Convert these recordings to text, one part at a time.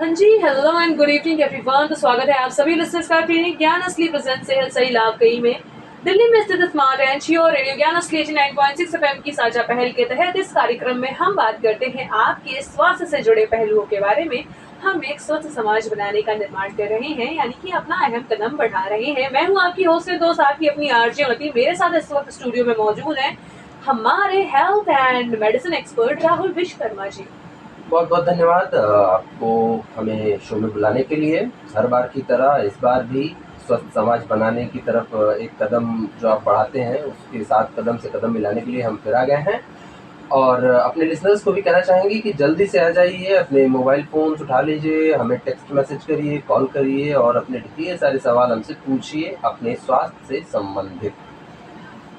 हाँ जी, hello and good evening everyone. तो स्वागत है आप सभी लिसनर्स का क्लिनिक ज्ञान असली प्रेजेंट सेहत सही लाभ कई में दिल्ली में स्थित स्मार्ट एंड श्योर रेडियो ज्ञान असली 89.6 एफएम की साझा पहल के तहत इस कार्यक्रम में हम बात करते हैं आपके स्वास्थ्य से जुड़े पहलुओं के बारे में। हम एक स्वस्थ समाज बनाने का निर्माण कर रहे हैं, यानी कि अपना अहम कदम बढ़ा रहे हैं। मैं हूँ आपकी होस्ट दोस्त, आपकी अपनी आरजे मती। मेरे साथ इस वक्त स्टूडियो में मौजूद है हमारे health and medicine expert Rahul Vishwakarma ji. बहुत बहुत धन्यवाद आपको हमें शो में बुलाने के लिए। हर बार की तरह इस बार भी स्वस्थ समाज बनाने की तरफ एक कदम जो आप बढ़ाते हैं उसके साथ कदम से कदम मिलाने के लिए हम फिर आ गए हैं। और अपने लिसनर्स को भी कहना चाहेंगे कि जल्दी से आ जाइए, अपने मोबाइल फ़ोन्स उठा लीजिए, हमें टेक्स्ट मैसेज करिए, कॉल करिए और अपने ढेर सारे सवाल हमसे पूछिए अपने स्वास्थ्य से संबंधित।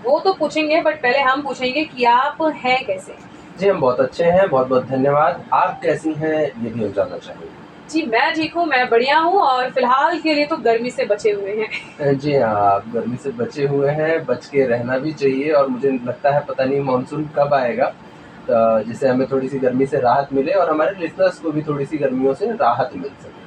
वो तो पूछेंगे, बट पहले हम पूछेंगे कि आप हैं कैसे। जी, हम बहुत अच्छे हैं, बहुत बहुत धन्यवाद। आप कैसी हैं ये भी हम जानना चाहेंगे। जी, मैं ठीक हूँ, मैं बढ़िया हूँ और फिलहाल के लिए तो गर्मी से बचे हुए हैं। जी हाँ, आप गर्मी से बचे हुए हैं, बच के रहना भी चाहिए और मुझे लगता है पता नहीं मानसून कब आएगा जिससे हमें थोड़ी-सी गर्मी से राहत मिले और हमारे लिसनर्स को भी थोड़ी-सी गर्मियों से राहत मिल सके।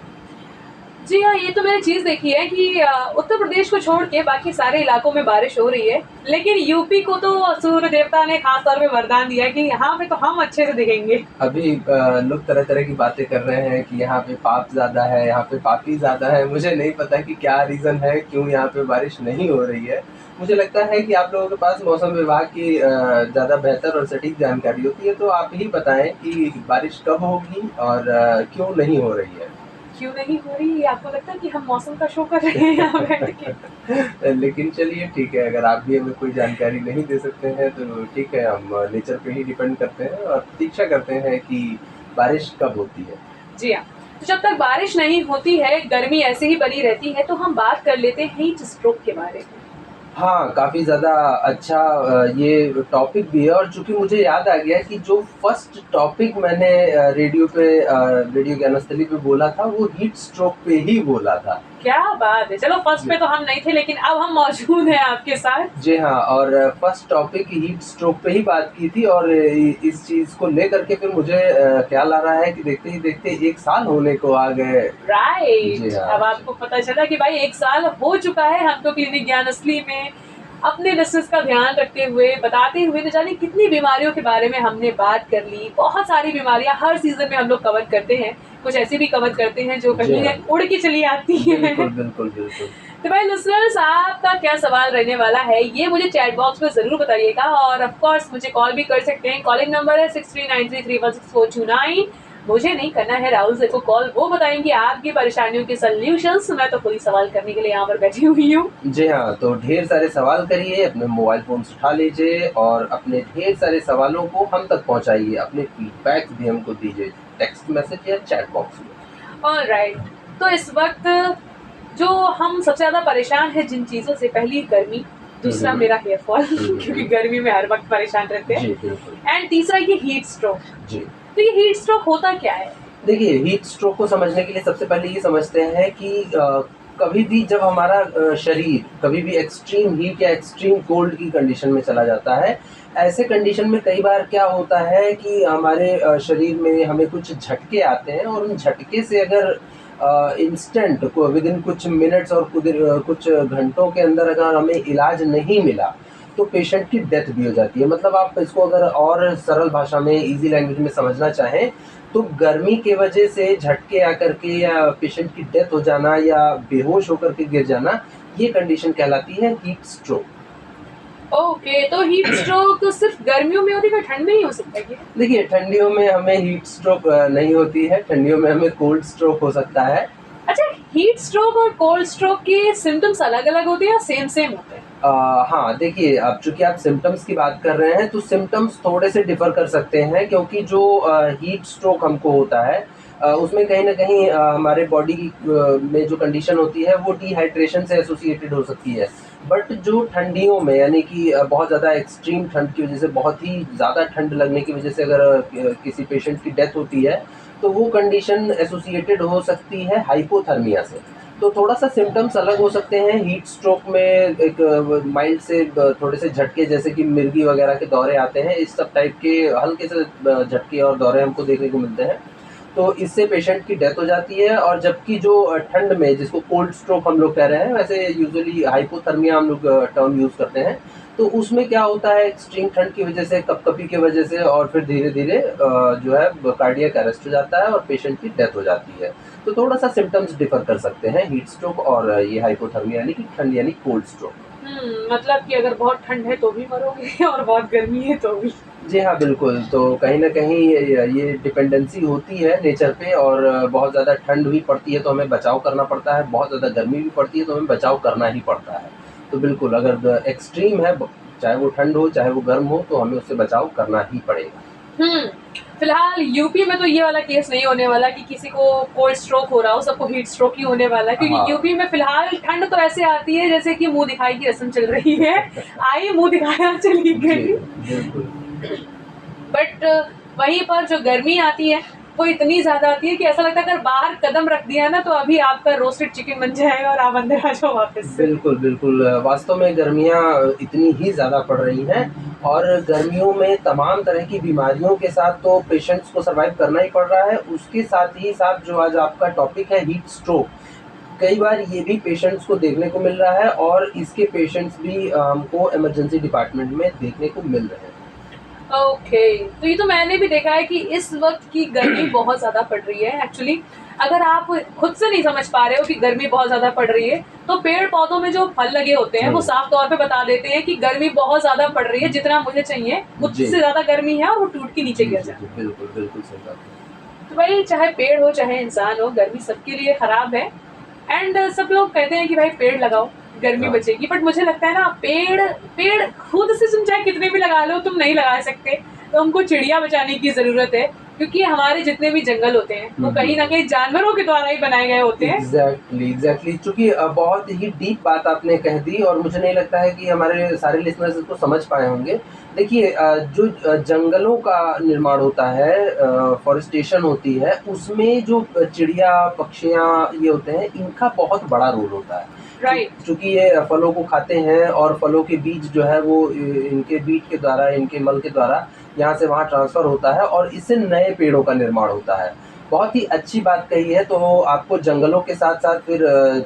जी हाँ, ये तो मैंने चीज़ देखी है कि उत्तर प्रदेश को छोड़ के बाकी सारे इलाकों में बारिश हो रही है, लेकिन यूपी को तो सूर्य देवता ने खास तौर पे वरदान दिया कि यहाँ पे तो हम अच्छे से दिखेंगे। अभी लोग तरह-तरह की बातें कर रहे हैं कि यहाँ पे पाप ज़्यादा है, यहाँ पे पापी ज़्यादा है। मुझे नहीं पता कि क्या रीज़न है, क्यों यहाँ पे बारिश नहीं हो रही है। मुझे लगता है कि आप लोगों के पास मौसम विभाग की ज़्यादा बेहतर और सटीक जानकारी होती है, तो आप ही बताएँ कि बारिश कब होगी और क्यों नहीं हो रही है? क्यों नहीं हो रही? आपको लगता है कि हम मौसम का शो कर रहे हैं यहाँ बैठ के? लेकिन चलिए ठीक है, अगर आप भी हमें कोई जानकारी नहीं दे सकते हैं तो ठीक है, हम नेचर पे ही डिपेंड करते हैं और प्रतीक्षा करते हैं कि बारिश कब होती है। जी हाँ, तो जब तक बारिश नहीं होती है, गर्मी ऐसे ही बनी रहती है, तो हम बात कर लेते हैं हीट स्ट्रोक के बारे में। हाँ, काफ़ी ज़्यादा अच्छा ये टॉपिक भी है और चूँकि मुझे याद आ गया कि जो फर्स्ट टॉपिक मैंने रेडियो ज्ञानस्थली पे बोला था, वो हीट स्ट्रोक पे ही बोला था। क्या बात है! चलो फर्स्ट पे तो हम नहीं थे, लेकिन अब हम मौजूद हैं आपके साथ। जी हाँ, और फर्स्ट टॉपिक हीट स्ट्रोक पे ही बात की थी और इस चीज़ को लेकर के फिर मुझे ख्याल आ रहा है कि देखते ही देखते 1 साल होने को आ गए। जी राइट, हाँ। अब आपको पता चला कि भाई 1 साल हो चुका है। हम तो क्लिनिक ज्ञान असली में अपने लिसनर्स का ध्यान रखते हुए, बताते हुए न जाने कितनी बीमारियों के बारे में हमने बात कर ली। बहुत सारी बीमारियाँ हर सीज़न में हम लोग कवर करते हैं। कुछ ऐसी भी कवर करते हैं जो जी कहीं हाँ। उड़ के चली आती हैं। बिल्कुल, बिल्कुल, बिल्कुल। तो भाई लिसनर्स, आपका क्या सवाल रहने वाला है ये मुझे चैट बॉक्स में ज़रूर बताइएगा और ऑफ कोर्स मुझे कॉल भी कर सकते हैं। कॉलिंग नंबर है 6393316429। मुझे नहीं करना है राहुल सर को कॉल, वो बताएंगे आपकी परेशानियों के सॉल्यूशंस। मैं तो खुद ही सवाल करने के लिए यहाँ पर बैठी हुई हूँ। जी हाँ, तो ढेर सारे सवाल करिए, अपने मोबाइल फ़ोन्स उठा लीजिए और अपने ढेर सारे सवालों को हम तक पहुँचाइए। अपने फीडबैक्स भी हमको दीजिए, टेक्स्ट मैसेज या चैट बॉक्स में। ऑलराइट, तो इस वक्त जो हम सबसे ज़्यादा परेशान हैं जिन चीज़ों से, पहली गर्मी, दूसरा मेरा हेयर फॉल क्योंकि गर्मी में हर वक्त परेशान रहते जी, हैं, बिल्कुल। एंड तीसरा ये हीट स्ट्रोक। जी। तो ये हीट स्ट्रोक होता क्या है? देखिए, हीट स्ट्रोक को समझने के लिए सबसे पहले ये समझते हैं कि कभी भी जब हमारा शरीर कभी भी एक्सट्रीम हीट या एक्सट्रीम कोल्ड की कंडीशन में चला जाता है, ऐसे कंडीशन में कई बार क्या होता है कि हमारे शरीर में हमें कुछ झटके आते हैं और उन झटके से अगर इंस्टेंट को विदिन कुछ मिनट्स और कुछ घंटों के अंदर अगर हमें इलाज नहीं मिला, तो पेशेंट की डेथ भी हो जाती है। मतलब आप इसको अगर और सरल भाषा में, ईज़ी लैंग्वेज में समझना चाहें, तो गर्मी के वजह से झटके आकर के या पेशेंट की डेथ हो जाना या बेहोश होकर के गिर जाना, ये कंडीशन कहलाती है हीट स्ट्रोक। ओके, तो हीट स्ट्रोक सिर्फ गर्मियों में होती है, क्या ठंड में नहीं हो सकता क्या? देखिए, ठंडियों में हमें हीट स्ट्रोक नहीं होती है, ठंडियों में हमें कोल्ड स्ट्रोक हो सकता है। अच्छा, हीट स्ट्रोक और कोल्ड स्ट्रोक के सिम्टम्स अलग-अलग होते हैं या सेम-सेम होते हैं? हाँ, देखिए अब चूँकि आप सिम्पटम्स की बात कर रहे हैं, तो सिम्पटम्स थोड़े से डिफ़र कर सकते हैं क्योंकि जो हीट स्ट्रोक हमको होता है उसमें कहीं न कहीं हमारे बॉडी की में जो कंडीशन होती है वो डिहाइड्रेशन से एसोसिएटेड हो सकती है। बट जो ठंडियों में यानी कि बहुत ज़्यादा एक्सट्रीम ठंड की वज़ह से बहुत ही ज़्यादा ठंड लगने की वज़ह से अगर किसी पेशेंट की डेथ होती है, तो वो कंडीशन एसोसिएटेड हो सकती है हाइपोथर्मिया से। तो थोड़ा-सा सिम्पटम्स अलग हो सकते हैं। हीट स्ट्रोक में एक माइल्ड से थोड़े से झटके जैसे कि मिर्गी वगैरह के दौरे आते हैं, इस सब टाइप के हल्के से झटके और दौरे हमको देखने को मिलते हैं। तो इससे पेशेंट की डेथ हो जाती है। और जबकि जो ठंड में, जिसको कोल्ड स्ट्रोक हम लोग कह रहे हैं, वैसे यूजुअली हाइपोथर्मिया हम लोग टर्म यूज़ करते हैं, तो उसमें क्या होता है, एक्सट्रीम ठंड की वजह से, कपकपी की वजह से, और फिर धीरे-धीरे जो है कार्डियक अरेस्ट हो जाता है और पेशेंट की डेथ हो जाती है। तो थोड़ा-सा सिम्पटम्स डिफ़र कर सकते हैं हीट स्ट्रोक और ये हाइपोथर्मिया यानी कि ठंड यानी कोल्ड स्ट्रोक। मतलब कि अगर बहुत ठंड है तो भी मरोगे और बहुत गर्मी है तो भी। जी हाँ, बिल्कुल। तो कहीं न कहीं ये डिपेंडेंसी होती है नेचर पे, और बहुत ज़्यादा ठंड भी पड़ती है तो हमें बचाव करना पड़ता है, बहुत ज़्यादा गर्मी भी पड़ती है तो हमें बचाव करना ही पड़ता है। तो बिल्कुल, अगर एक्सट्रीम है, चाहे वो ठंड हो, चाहे वो गर्म हो, तो हमें उससे बचाव करना ही पड़ेगा। हम्म फिलहाल यूपी में तो ये वाला केस नहीं होने वाला कि किसी को कोल्ड स्ट्रोक हो रहा हो, सबको हीट स्ट्रोक ही होने वाला है, क्योंकि हाँ। यूपी में फिलहाल ठंड तो ऐसे आती है जैसे कि मुंह दिखाई की रस्म चल रही है। आई मुंह दिखाया चली जी, गई। बिल्कुल। बट वहीं पर जो गर्मी आती है वो इतनी ज्यादा आती है कि ऐसा लगता है अगर बाहर कदम रख दिया ना तो अभी आपका रोस्टेड चिकन बन जाएगा और आप अंदर आ जाओ वापस से। बिल्कुल, बिल्कुल। वास्तव में गर्मियाँ इतनी ही ज़्यादा पड़ रही हैं, और गर्मियों में तमाम तरह की बीमारियों के साथ तो पेशेंट्स को सर्वाइव करना ही पड़ रहा है। उसके साथ ही साथ जो आज आपका टॉपिक है, हीट स्ट्रोक, कई बार ये भी पेशेंट्स को देखने को मिल रहा है, और इसके पेशेंट्स भी हमको इमरजेंसी डिपार्टमेंट में देखने को मिल रहे हैं। ओके, तो ये तो मैंने भी देखा है कि इस वक्त की गर्मी बहुत ज्यादा पड़ रही है। एक्चुअली अगर आप खुद से नहीं समझ पा रहे हो कि गर्मी बहुत ज्यादा पड़ रही है, तो पेड़ पौधों में जो फल लगे होते हैं वो साफ तौर पे बता देते हैं कि गर्मी बहुत ज्यादा पड़ रही है, जितना मुझे चाहिए जी। उससे ज्यादा गर्मी है और वो टूट के नीचे जी, गिर जी, जाए। जी, बिल्कुल, बिल्कुल सही बात है। तो भाई चाहे पेड़ हो चाहे इंसान हो, गर्मी सबके लिए खराब है। एंड सब लोग कहते हैं कि भाई पेड़ लगाओ, गर्मी हाँ। बचेगी, बट मुझे लगता है ना, पेड़ पेड़ खुद से तुम चाहे कितने भी लगा लो तुम नहीं लगा सकते। तो हमको चिड़िया बचाने की जरूरत है, क्योंकि हमारे जितने भी जंगल होते हैं वो कहीं ना कहीं जानवरों के द्वारा ही बनाए गए होते हैं। Exactly, exactly. चूंकि बहुत ही डीप बात आपने कह दी, और मुझे नहीं लगता है कि हमारे सारे लिसनर्स इसको समझ पाए होंगे। देखिए, जो जंगलों का निर्माण होता है, फॉरेस्टेशन होती है, उसमें जो चिड़िया, पक्षियाँ ये होते हैं, इनका बहुत बड़ा रोल होता है। राइट। चूंकि ये फलों को खाते हैं, और फलों के बीज जो है वो इनके बीट के द्वारा, इनके मल के द्वारा यहाँ से वहाँ ट्रांसफ़र होता है, और इससे नए पेड़ों का निर्माण होता है। बहुत ही अच्छी बात कही है। तो आपको जंगलों के साथ-साथ फिर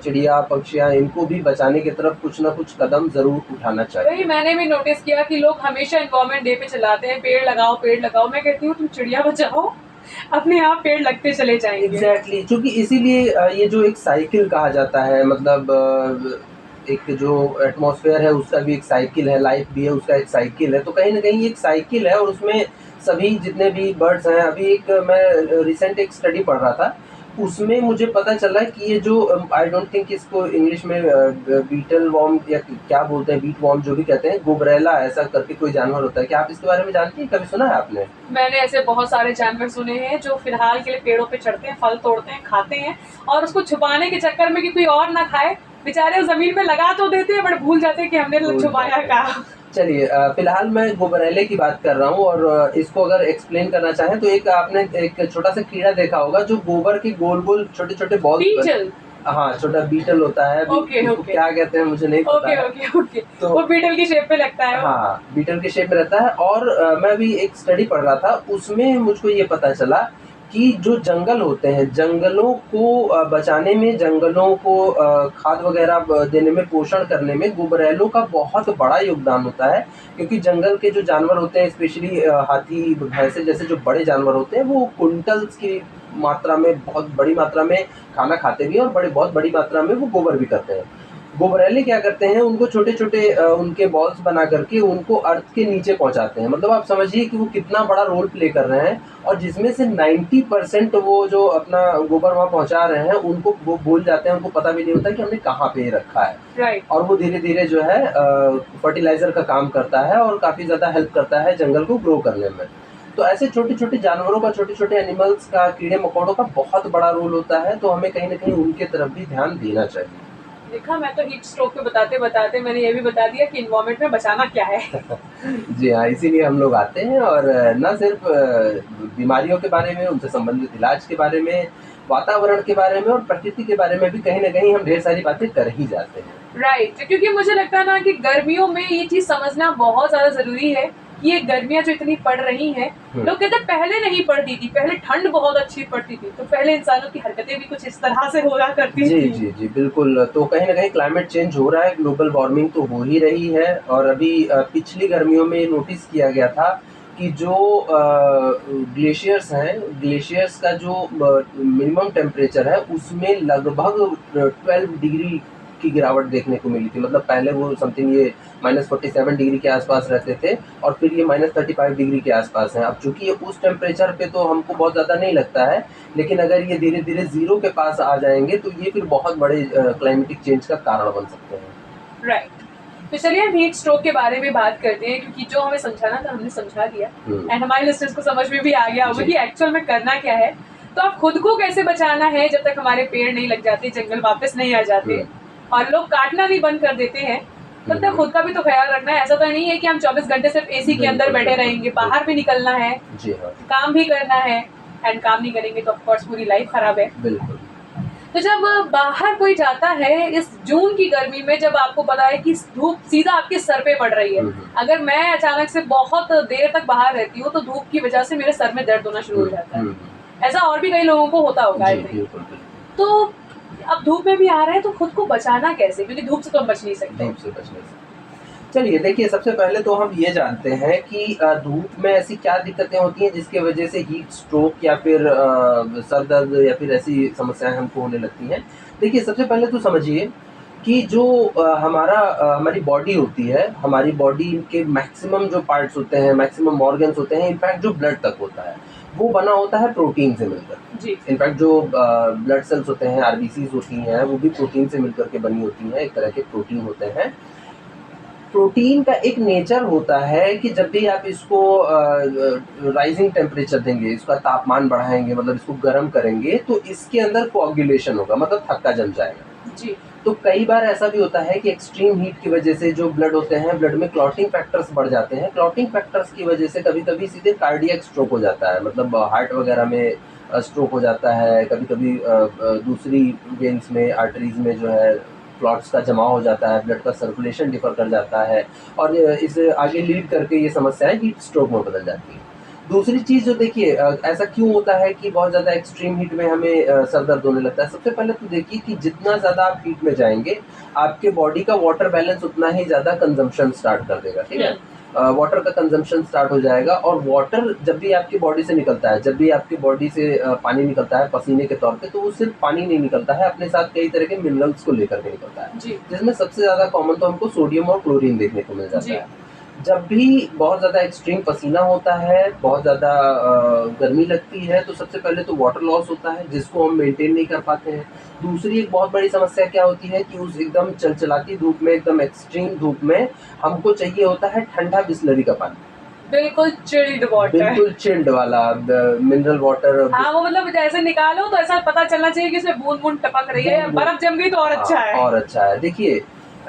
चिड़िया, पक्षियाँ, इनको भी बचाने की तरफ कुछ न कुछ कदम ज़रूर उठाना चाहिए। वही मैंने भी नोटिस किया कि लोग हमेशा एनवायरमेंट डे पे चलाते हैं, पेड़ लगाओ पेड़ लगाओ। मैं कहती हूँ तुम चिड़िया बचाओ, अपने आप पेड़ लगते चले जाएंगे। एग्जैक्टली, क्योंकि इसीलिए ये जो एक साइकिल कहा जाता है, मतलब एक जो एटमॉस्फेयर है उसका भी एक साइकिल है, लाइफ भी है उसका एक साइकिल है, तो कहीं ना कहीं ये एक साइकिल है, और उसमें सभी जितने भी बर्ड्स हैं, अभी एक मैं रिसेंट एक स्टडी पढ़ रहा था, उसमें मुझे पता चला कि ये जो आई डोंट थिंक इसको इंग्लिश में बीटल वॉर्म या क्या बोलते हैं, बीट वॉर्म जो भी कहते हैं, गोबरेला ऐसा करके कोई जानवर होता है। क्या आप इसके बारे में जानती हैं, कभी सुना है आपने? मैंने ऐसे बहुत सारे जानवर सुने हैं जो फिलहाल के लिए पेड़ों पे चढ़ते हैं, फल तोड़ते हैं, खाते हैं, और उसको छुपाने के चक्कर में कि कोई और ना खाए, बेचारे उस जमीन में लगा तो देते हैं बट भूल जाते हैं कि हमने भूल छुपाया जाते हैं। कहाँ। चलिए, फिलहाल मैं गोबरेले की बात कर रहा हूँ, और इसको अगर एक्सप्लेन करना चाहें, तो एक आपने एक छोटा सा कीड़ा देखा होगा जो गोबर के गोल गोल छोटे छोटे बॉल। बीटल। हाँ, छोटा बीटल होता है। अभी ओके उसको ओके क्या कहते हैं मुझे नहीं पता ओके है। ओके ओके, तो वो बीटल की शेप पे लगता है वो। हाँ, बीटल के शेप में रहता है। और मैं भी एक स्टडी पढ़ रहा था, उसमें मुझको ये पता चला कि जो जंगल होते हैं, जंगलों को बचाने में, जंगलों को खाद वगैरह देने में, पोषण करने में गुबरैलों का बहुत बड़ा योगदान होता है। क्योंकि जंगल के जो जानवर होते हैं, स्पेशली हाथी, भैंसे जैसे जो बड़े जानवर होते हैं, वो क्विंटल्स की मात्रा में, बहुत बड़ी मात्रा में खाना खाते भी हैं, और बहुत बड़ी मात्रा में वो गोबर भी करते हैं। गोबरेली क्या करते हैं, उनको छोटे-छोटे उनके बॉल्स बना करके उनको अर्थ के नीचे पहुँचाते हैं। मतलब आप समझिए कि वो कितना बड़ा रोल प्ले कर रहे हैं, और जिसमें से 90% वो जो अपना गोबर वहाँ पहुँचा रहे हैं, उनको वो भूल जाते हैं, उनको पता भी नहीं होता कि हमने कहाँ पे रखा है। राइट। और वो धीरे-धीरे जो है फर्टिलाइज़र का काम करता है, और काफ़ी ज़्यादा हेल्प करता है जंगल को ग्रो करने में। तो ऐसे छोटे-छोटे जानवरों का, छोटे-छोटे एनिमल्स का, कीड़े-मकोड़ों का बहुत बड़ा रोल होता है, तो हमें कहीं न कहीं उनके तरफ भी ध्यान देना चाहिए। देखा, मैं तो हीट स्ट्रोक पे बताते बताते मैंने ये भी बता दिया कि इन्वायरमेंट में बचाना क्या है। जी हाँ, इसीलिए हम लोग आते हैं, और ना सिर्फ बीमारियों के बारे में, उनसे संबंधित इलाज के बारे में, वातावरण के बारे में, और प्रकृति के बारे में भी कहीं न कहीं हम ढेर सारी बातें कर ही जाते हैं। राइट, क्योंकि मुझे लगता है ना कि गर्मियों में ये चीज समझना बहुत ज्यादा जरूरी है कि ये गर्मियां जो इतनी पड़ रही हैं, लोग कहते हैं पहले नहीं पड़ती थी, पहले ठंड बहुत अच्छी पड़ती थी, तो पहले इंसानों की हरकतें भी कुछ इस तरह से हुआ करती जी, थी। जी, जी, बिल्कुल। तो कहीं न कहीं क्लाइमेट चेंज हो रहा है, ग्लोबल वार्मिंग तो हो ही रही है और अभी पिछली गर्मियों में ये नोटिस किया गया था कि जो ग्लेशियर्स का जो मिनिमम टेम्परेचर है, उसमें लगभग 12 डिग्री की गिरावट देखने को मिली थी। मतलब पहले वो समथिंग ये -47 डिग्री के आसपास रहते थे और फिर ये -35 डिग्री के आसपास हैं। अब चूँकि ये उस टेम्परेचर पे तो हमको बहुत ज़्यादा नहीं लगता है, लेकिन अगर ये धीरे-धीरे ज़ीरो के पास आ जाएँगे तो ये फिर बहुत बड़े क्लाइमेटिक चेंज का कारण बन सकते हैं। राइट। तो चलिए हम हीट स्ट्रोक के बारे में बात करते हैं, क्योंकि जो हमें समझाना था हमने समझा दिया एंड हमारे लिस्टर्स को समझ में भी आ गया होगा जी। कि एक्चुअल में करना क्या है। तो आप खुद को कैसे बचाना है जब तक हमारे पेड़ नहीं लग जाते, जंगल वापस नहीं आ जाते और लोग काटना भी बंद कर देते हैं, तब तक खुद का भी तो ख्याल रखना है। ऐसा तो नहीं है कि हम 24 घंटे सिर्फ एसी के अंदर बिल्कुल, बैठे बिल्कुल, रहेंगे, बाहर भी निकलना है, जी हाँ, काम भी करना है एंड काम नहीं करेंगे तो ऑफकोर्स पूरी लाइफ खराब है। बिल्कुल। तो जब बाहर कोई जाता है इस जून की गर्मी में, जब आपको पता है कि धूप सीधा आपके सर पे पड़ रही है, अगर मैं अचानक से बहुत देर तक बाहर रहती हूँ तो धूप की वजह से मेरे सर में दर्द होना शुरू हो जाता है। ऐसा और भी कई लोगों को होता होगा जी, आई थिंक। बिल्कुल, बिल्कुल। तो अब धूप में भी आ रहे हैं तो खुद को बचाना कैसे, क्योंकि धूप से तो हम बच नहीं सकते। धूप से बचने से। चलिए देखिए, सबसे पहले तो हम ये जानते हैं कि धूप में ऐसी क्या दिक्कतें होती हैं जिसकी वजह से हीट स्ट्रोक या फिर सर दर्द या फिर ऐसी समस्याएँ हमको होने लगती हैं। देखिए, सबसे पहले तो समझिए कि जो हमारी बॉडी होती है, हमारी बॉडी के मैक्सिमम जो पार्ट्स होते हैं, मैक्सिमम ऑर्गन्स होते हैं, इनफैक्ट जो ब्लड तक होता है, वो बना होता है प्रोटीन से मिलकर। जी। इनफैक्ट जो ब्लड सेल्स होते हैं, आरबीसीज़ होती हैं, वो भी प्रोटीन से मिलकर के बनी होती हैं, एक तरह के प्रोटीन होते हैं। प्रोटीन का एक नेचर होता है कि जब भी आप इसको राइजिंग टेम्परेचर देंगे, इसका तापमान बढ़ाएँगे, मतलब इसको गर्म करेंगे, तो इसके अंदर कोआगुलेशन होगा, मतलब थक्का जम जाएगा। जी। तो कई बार ऐसा भी होता है कि एक्सट्रीम हीट की वजह से जो ब्लड होते हैं, ब्लड में क्लॉटिंग फैक्टर्स बढ़ जाते हैं। क्लॉटिंग फैक्टर्स की वजह से कभी-कभी सीधे कार्डियक स्ट्रोक हो जाता है, मतलब हार्ट वगैरह में स्ट्रोक हो जाता है। कभी-कभी दूसरी वेन्स में, आर्टरीज़ में जो है क्लॉट्स का जमाव हो जाता है, ब्लड का सर्कुलेशन डिफ़र कर जाता है और इसे आगे लीड करके ये समस्याएँ हीट स्ट्रोक में बदल जाती हैं। दूसरी चीज़ जो देखिए ऐसा क्यों होता है कि बहुत ज़्यादा एक्सट्रीम हीट में हमें सर दर्द होने लगता है। सबसे पहले तो देखिए कि जितना ज़्यादा आप हीट में जाएँगे, आपके बॉडी का वाटर बैलेंस उतना ही ज़्यादा कंज़म्पशन स्टार्ट कर देगा, ठीक है? वाटर का कंज़म्पशन स्टार्ट हो जाएगा और वाटर जब भी आपकी बॉडी से निकलता है, जब भी आपकी बॉडी से पानी निकलता है पसीने के तौर पे, तो वो सिर्फ़ पानी नहीं निकलता है, अपने साथ कई तरह के मिनरल्स को लेकर के निकलता है। जी। जिसमें सबसे ज़्यादा कॉमन तो हमको सोडियम और क्लोरीन देखने को मिल जाता जी। है। जब भी बहुत ज़्यादा एक्सट्रीम पसीना होता है, बहुत ज़्यादा गर्मी लगती है, तो सबसे पहले तो वाटर लॉस होता है, जिसको हम मेंटेन नहीं कर पाते हैं। दूसरी एक बहुत बड़ी समस्या क्या होती है कि उस एकदम चिलचिलाती धूप में, एकदम एक्सट्रीम धूप में, हमको चाहिए होता है ठंडा बिसलरी का पानी। बिल्कुल चिल्ड वाटर। बिल्कुल चिल्ड वाला मिनरल वाटर। हाँ, वो मतलब जैसे निकालो तो ऐसा पता चलना चाहिए कि इसमें बूंद-बूंद टपक रही है, बूंद-बूंद। बर्फ जम गई तो और अच्छा है। और अच्छा है। देखिए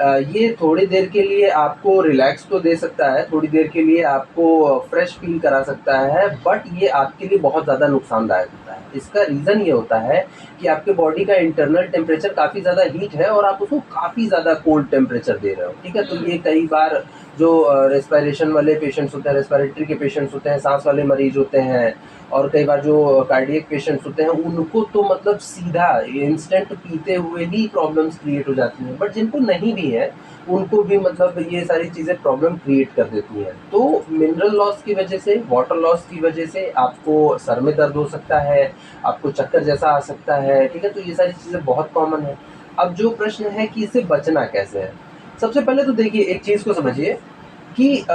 ये थोड़ी देर के लिए आपको रिलैक्स तो दे सकता है, थोड़ी देर के लिए आपको फ्रेश फ़ील करा सकता है, बट ये आपके लिए बहुत ज़्यादा नुकसानदायक होता है। इसका रीज़न ये होता है कि आपके बॉडी का इंटरनल टेम्परेचर काफ़ी ज़्यादा हीट है और आप उसको काफ़ी ज़्यादा कोल्ड टेम्परेचर दे रहे हो, ठीक है? तो ये कई बार जो रेस्पिरेशन वाले पेशेंट्स होते हैं, रेस्पिरेटरी के पेशेंट्स होते हैं, साँस वाले मरीज़ होते हैं और कई बार जो कार्डियक पेशेंट्स होते हैं, उनको तो मतलब सीधा इंस्टेंट पीते हुए ही प्रॉब्लम्स क्रिएट हो जाती हैं। बट जिनको नहीं भी है, उनको भी मतलब ये सारी चीज़ें प्रॉब्लम क्रिएट कर देती हैं। तो मिनरल लॉस की वजह से, वाटर लॉस की वजह से आपको सर में दर्द हो सकता है, आपको चक्कर जैसा आ सकता है, ठीक है? तो ये सारी चीज़ें बहुत कॉमन है। अब जो प्रश्न है कि इससे बचना कैसे है? सबसे पहले तो देखिए एक चीज़ को समझिए कि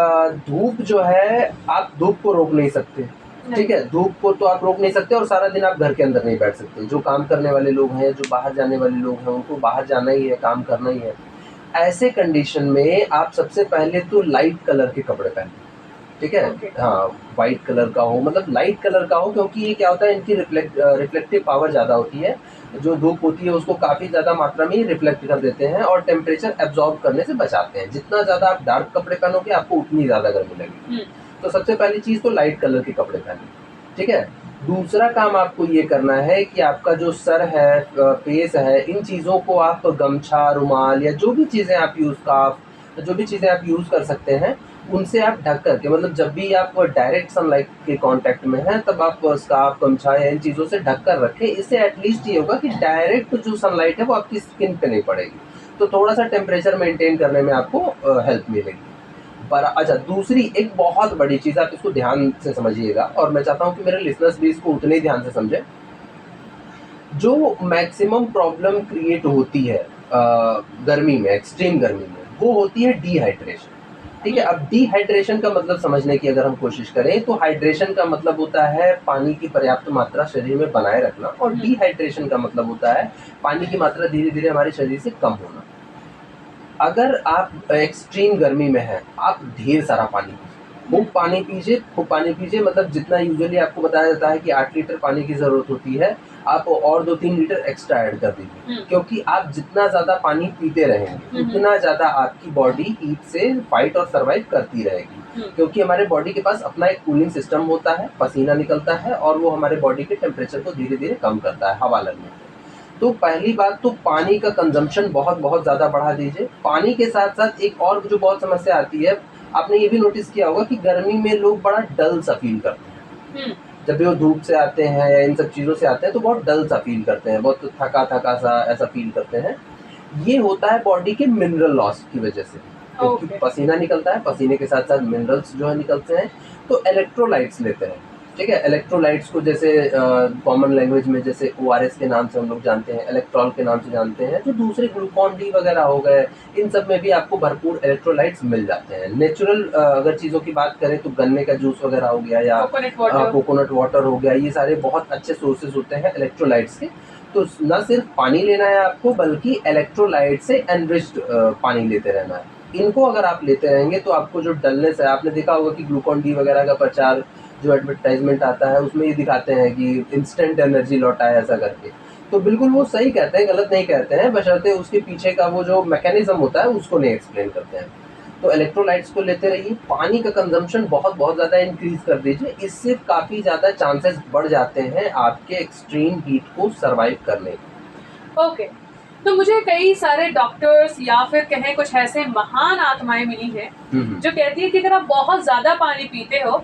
धूप जो है, आप धूप को रोक नहीं सकते। ठीक है, धूप को तो आप रोक नहीं सकते और सारा दिन आप घर के अंदर नहीं बैठ सकते। जो काम करने वाले लोग हैं, जो बाहर जाने वाले लोग हैं, उनको बाहर जाना ही है, काम करना ही है। ऐसे कंडीशन में आप सबसे पहले तो लाइट कलर के कपड़े पहनें, ठीक है? ओके। हाँ, व्हाइट कलर का हो, मतलब लाइट कलर का हो, क्योंकि ये क्या होता है, इनकी रिफ्लेक्टिव पावर ज़्यादा होती है। जो धूप होती है उसको काफ़ी ज़्यादा मात्रा में ही रिफ्लेक्ट कर देते हैं और टेम्परेचर एब्ज़ॉर्ब करने से बचाते हैं। जितना ज़्यादा आप डार्क कपड़े पहनोगे, आपको उतनी ज़्यादा गर्मी लगेगी। तो सबसे पहली चीज़ तो लाइट कलर के कपड़े पहनें, ठीक है? दूसरा काम आपको ये करना है कि आपका जो सर है, फेस है, इन चीज़ों को आप गमछा, रुमाल या जो भी चीज़ें आप जो भी चीज़ें आप यूज़ कर सकते हैं, उनसे आप ढक करके, मतलब जब भी आप डायरेक्ट सनलाइट के कांटेक्ट में हैं तब आप स्कार्फ, गमछा या इन चीज़ों से ढक कर रखें। इससे एटलीस्ट ये होगा कि डायरेक्ट जो सनलाइट है वो आपकी स्किन पे नहीं पड़ेगी, तो थोड़ा-सा टेम्परेचर मेंटेन करने में आपको हेल्प मिलेगी। पर अच्छा, दूसरी एक बहुत बड़ी चीज़, आप इसको ध्यान से समझिएगा और मैं चाहता हूँ कि मेरे लिसनर्स भी इसको उतने ही ध्यान से समझें। जो मैक्सिमम प्रॉब्लम क्रिएट होती है गर्मी में, एक्सट्रीम गर्मी में, वो होती है डिहाइड्रेशन। ठीक है, अब डिहाइड्रेशन का मतलब समझने की अगर हम कोशिश करें तो हाइड्रेशन का मतलब होता है पानी की पर्याप्त मात्रा शरीर में बनाए रखना, और डिहाइड्रेशन का मतलब होता है पानी की मात्रा धीरे धीरे हमारे शरीर से कम होना। अगर आप एक्सट्रीम गर्मी में हैं, आप ढेर सारा पानी पीजिए, खूब पानी पीजिए, खूब पानी पीजिए, मतलब जितना यूजुअली आपको बताया जाता है कि 8 लीटर पानी की ज़रूरत होती है, आप और 2-3 लीटर एक्स्ट्रा ऐड कर दीजिए। क्योंकि आप जितना ज़्यादा पानी पीते रहेंगे, उतना ज़्यादा आपकी बॉडी हीट से फाइट और सर्वाइव करती रहेगी। क्योंकि हमारे बॉडी के पास अपना एक कूलिंग सिस्टम होता है, पसीना निकलता है और वो हमारे बॉडी के टेम्परेचर को धीरे-धीरे कम करता है हवा लगने से। तो पहली बात तो पानी का कंजम्पशन बहुत ज़्यादा बढ़ा दीजिए। पानी के साथ-साथ एक और जो बहुत समस्या आती है, आपने ये भी नोटिस किया होगा कि गर्मी में लोग बड़ा डल सा फ़ील करते हैं। जब भी वो धूप से आते हैं या इन सब चीज़ों से आते हैं तो बहुत डल सा फ़ील करते हैं, बहुत थका-थका सा ऐसा फ़ील करते हैं। ये होता है बॉडी के मिनरल लॉस की वज़ह से, क्योंकि ओके। पसीना निकलता है, पसीने के साथ-साथ मिनरल्स जो है निकलते हैं, तो इलेक्ट्रोलाइट्स लेते हैं। ठीक है, इलेक्ट्रोलाइट्स को जैसे कॉमन लैंग्वेज में जैसे ओआरएस के नाम से हम लोग जानते हैं, इलेक्ट्रॉल के नाम से जानते हैं, जो दूसरे ग्लूकॉन डी वगैरह हो गए, इन सब में भी आपको भरपूर इलेक्ट्रोलाइट्स मिल जाते हैं। नेचुरल अगर चीज़ों की बात करें तो गन्ने का जूस वगैरह हो गया या कोकोनट वाटर हो गया, ये सारे बहुत अच्छे सोर्सेज होते हैं इलेक्ट्रोलाइट्स के। तो ना सिर्फ पानी लेना है आपको, बल्कि इलेक्ट्रोलाइट से एनरिच्ड पानी लेते रहना है। इनको अगर आप लेते रहेंगे तो आपको जो डलनेस है, आपने देखा होगा कि ग्लूकॉन डी वगैरह का प्रचार जो एडवर्टाइजमेंट आता है उसमें ये दिखाते हैं कि इंस्टेंट एनर्जी लौटा है ऐसा करके। तो बिल्कुल वो सही कहते हैं, गलत नहीं कहते हैं, बशर्ते उसके पीछे का वो जो मैकेनिज्म होता है उसको नहीं एक्सप्लेन करते हैं। तो इलेक्ट्रोलाइट्स को लेते रहिए, पानी का कंजम्पशन बहुत ज़्यादा इंक्रीज़ कर दीजिए, इससे काफ़ी ज़्यादा चांसेस बढ़ जाते हैं आपके एक्सट्रीम हीट को सर्वाइव करने के। ओके। तो मुझे कई सारे डॉक्टर्स या फिर कहें कुछ ऐसे महान आत्माएं मिली हैं जो कहती है कि अगर आप बहुत ज्यादा पानी पीते हो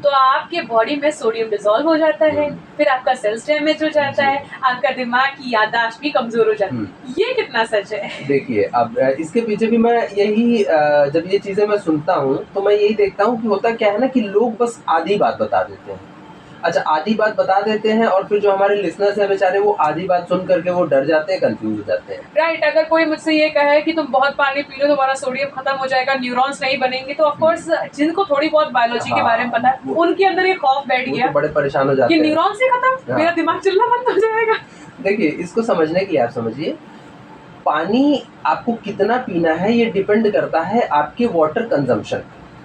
तो आपके बॉडी में सोडियम डिसॉल्व हो जाता है, फिर आपका सेल्स डैमेज हो जाता है, आपका दिमाग की याददाश्त भी कमजोर हो जाती है। ये कितना सच है? देखिए, अब इसके पीछे भी मैं यही जब ये चीज़ें मैं सुनता हूँ तो मैं यही देखता हूँ कि होता क्या है ना, कि लोग बस आधी बात बता देते हैं। अच्छा, आधी बात बता देते हैं और फिर जो हमारे लिसनर्स हैं बेचारे, वो आधी बात सुन करके वो डर जाते हैं, कंफ्यूज हो जाते हैं। राइट। अगर कोई मुझसे ये कहे कि तुम बहुत पानी पी लो तुम्हारा सोडियम खत्म हो जाएगा, न्यूरॉन्स नहीं बनेंगे, तो ऑफ कोर्स जिनको थोड़ी बहुत बायोलॉजी के बारे में पता है उनके अंदर ये खौफ बैठ वो गया तो बड़े परेशान हो जाते कि हैं। न्यूरॉन्स ही खत्म, मेरा दिमाग चलना बंद हो जाएगा। देखिए, इसको समझने के लिए आप समझिए, पानी आपको कितना पीना है ये डिपेंड करता है आपके वाटर कंजम्पशन।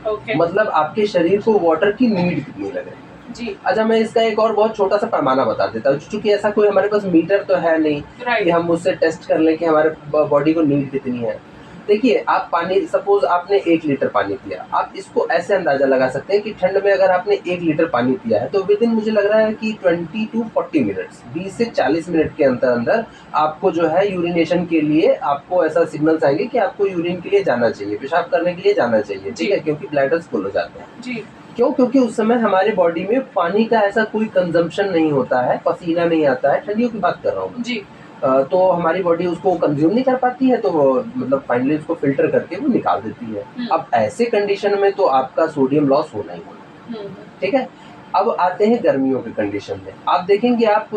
ओके। मतलब आपके शरीर को वाटर की नीड कितनी लग रही है। जी। अच्छा, मैं इसका एक और बहुत छोटा सा पैमाना बता देता हूँ, क्योंकि ऐसा कोई हमारे पास मीटर तो है नहीं राइट। कि हम उससे टेस्ट कर लें कि हमारे बॉडी को नीड कितनी है। देखिए, आप पानी, सपोज आपने 1 लीटर पानी पिया, आप इसको ऐसे अंदाजा लगा सकते हैं कि ठंड में अगर आपने 1 लीटर पानी पिया है तो विद इन, मुझे लग रहा है कि 20 टू 40 मिनट्स, 20 से 40 मिनट के अंदर अंदर आपको जो है यूरिनेशन के लिए आपको ऐसा सिग्नल्स आएंगे कि आपको यूरिन के लिए जाना चाहिए, पेशाब करने के लिए जाना चाहिए। ठीक है, क्योंकि ब्लैडर्स फुल हो जाते हैं। जी। क्यों? क्योंकि उस समय हमारे बॉडी में पानी का ऐसा कोई कंजम्पशन नहीं होता है, पसीना नहीं आता है, ठंडियों की बात कर रहा हूँ। जी। तो हमारी बॉडी उसको कंज्यूम नहीं कर पाती है, तो वो मतलब फाइनली उसको फिल्टर करके वो निकाल देती है। अब ऐसे कंडीशन में तो आपका सोडियम लॉस होना ही होना। ठीक है, अब आते हैं गर्मियों के कंडीशन में। आप देखेंगे, आप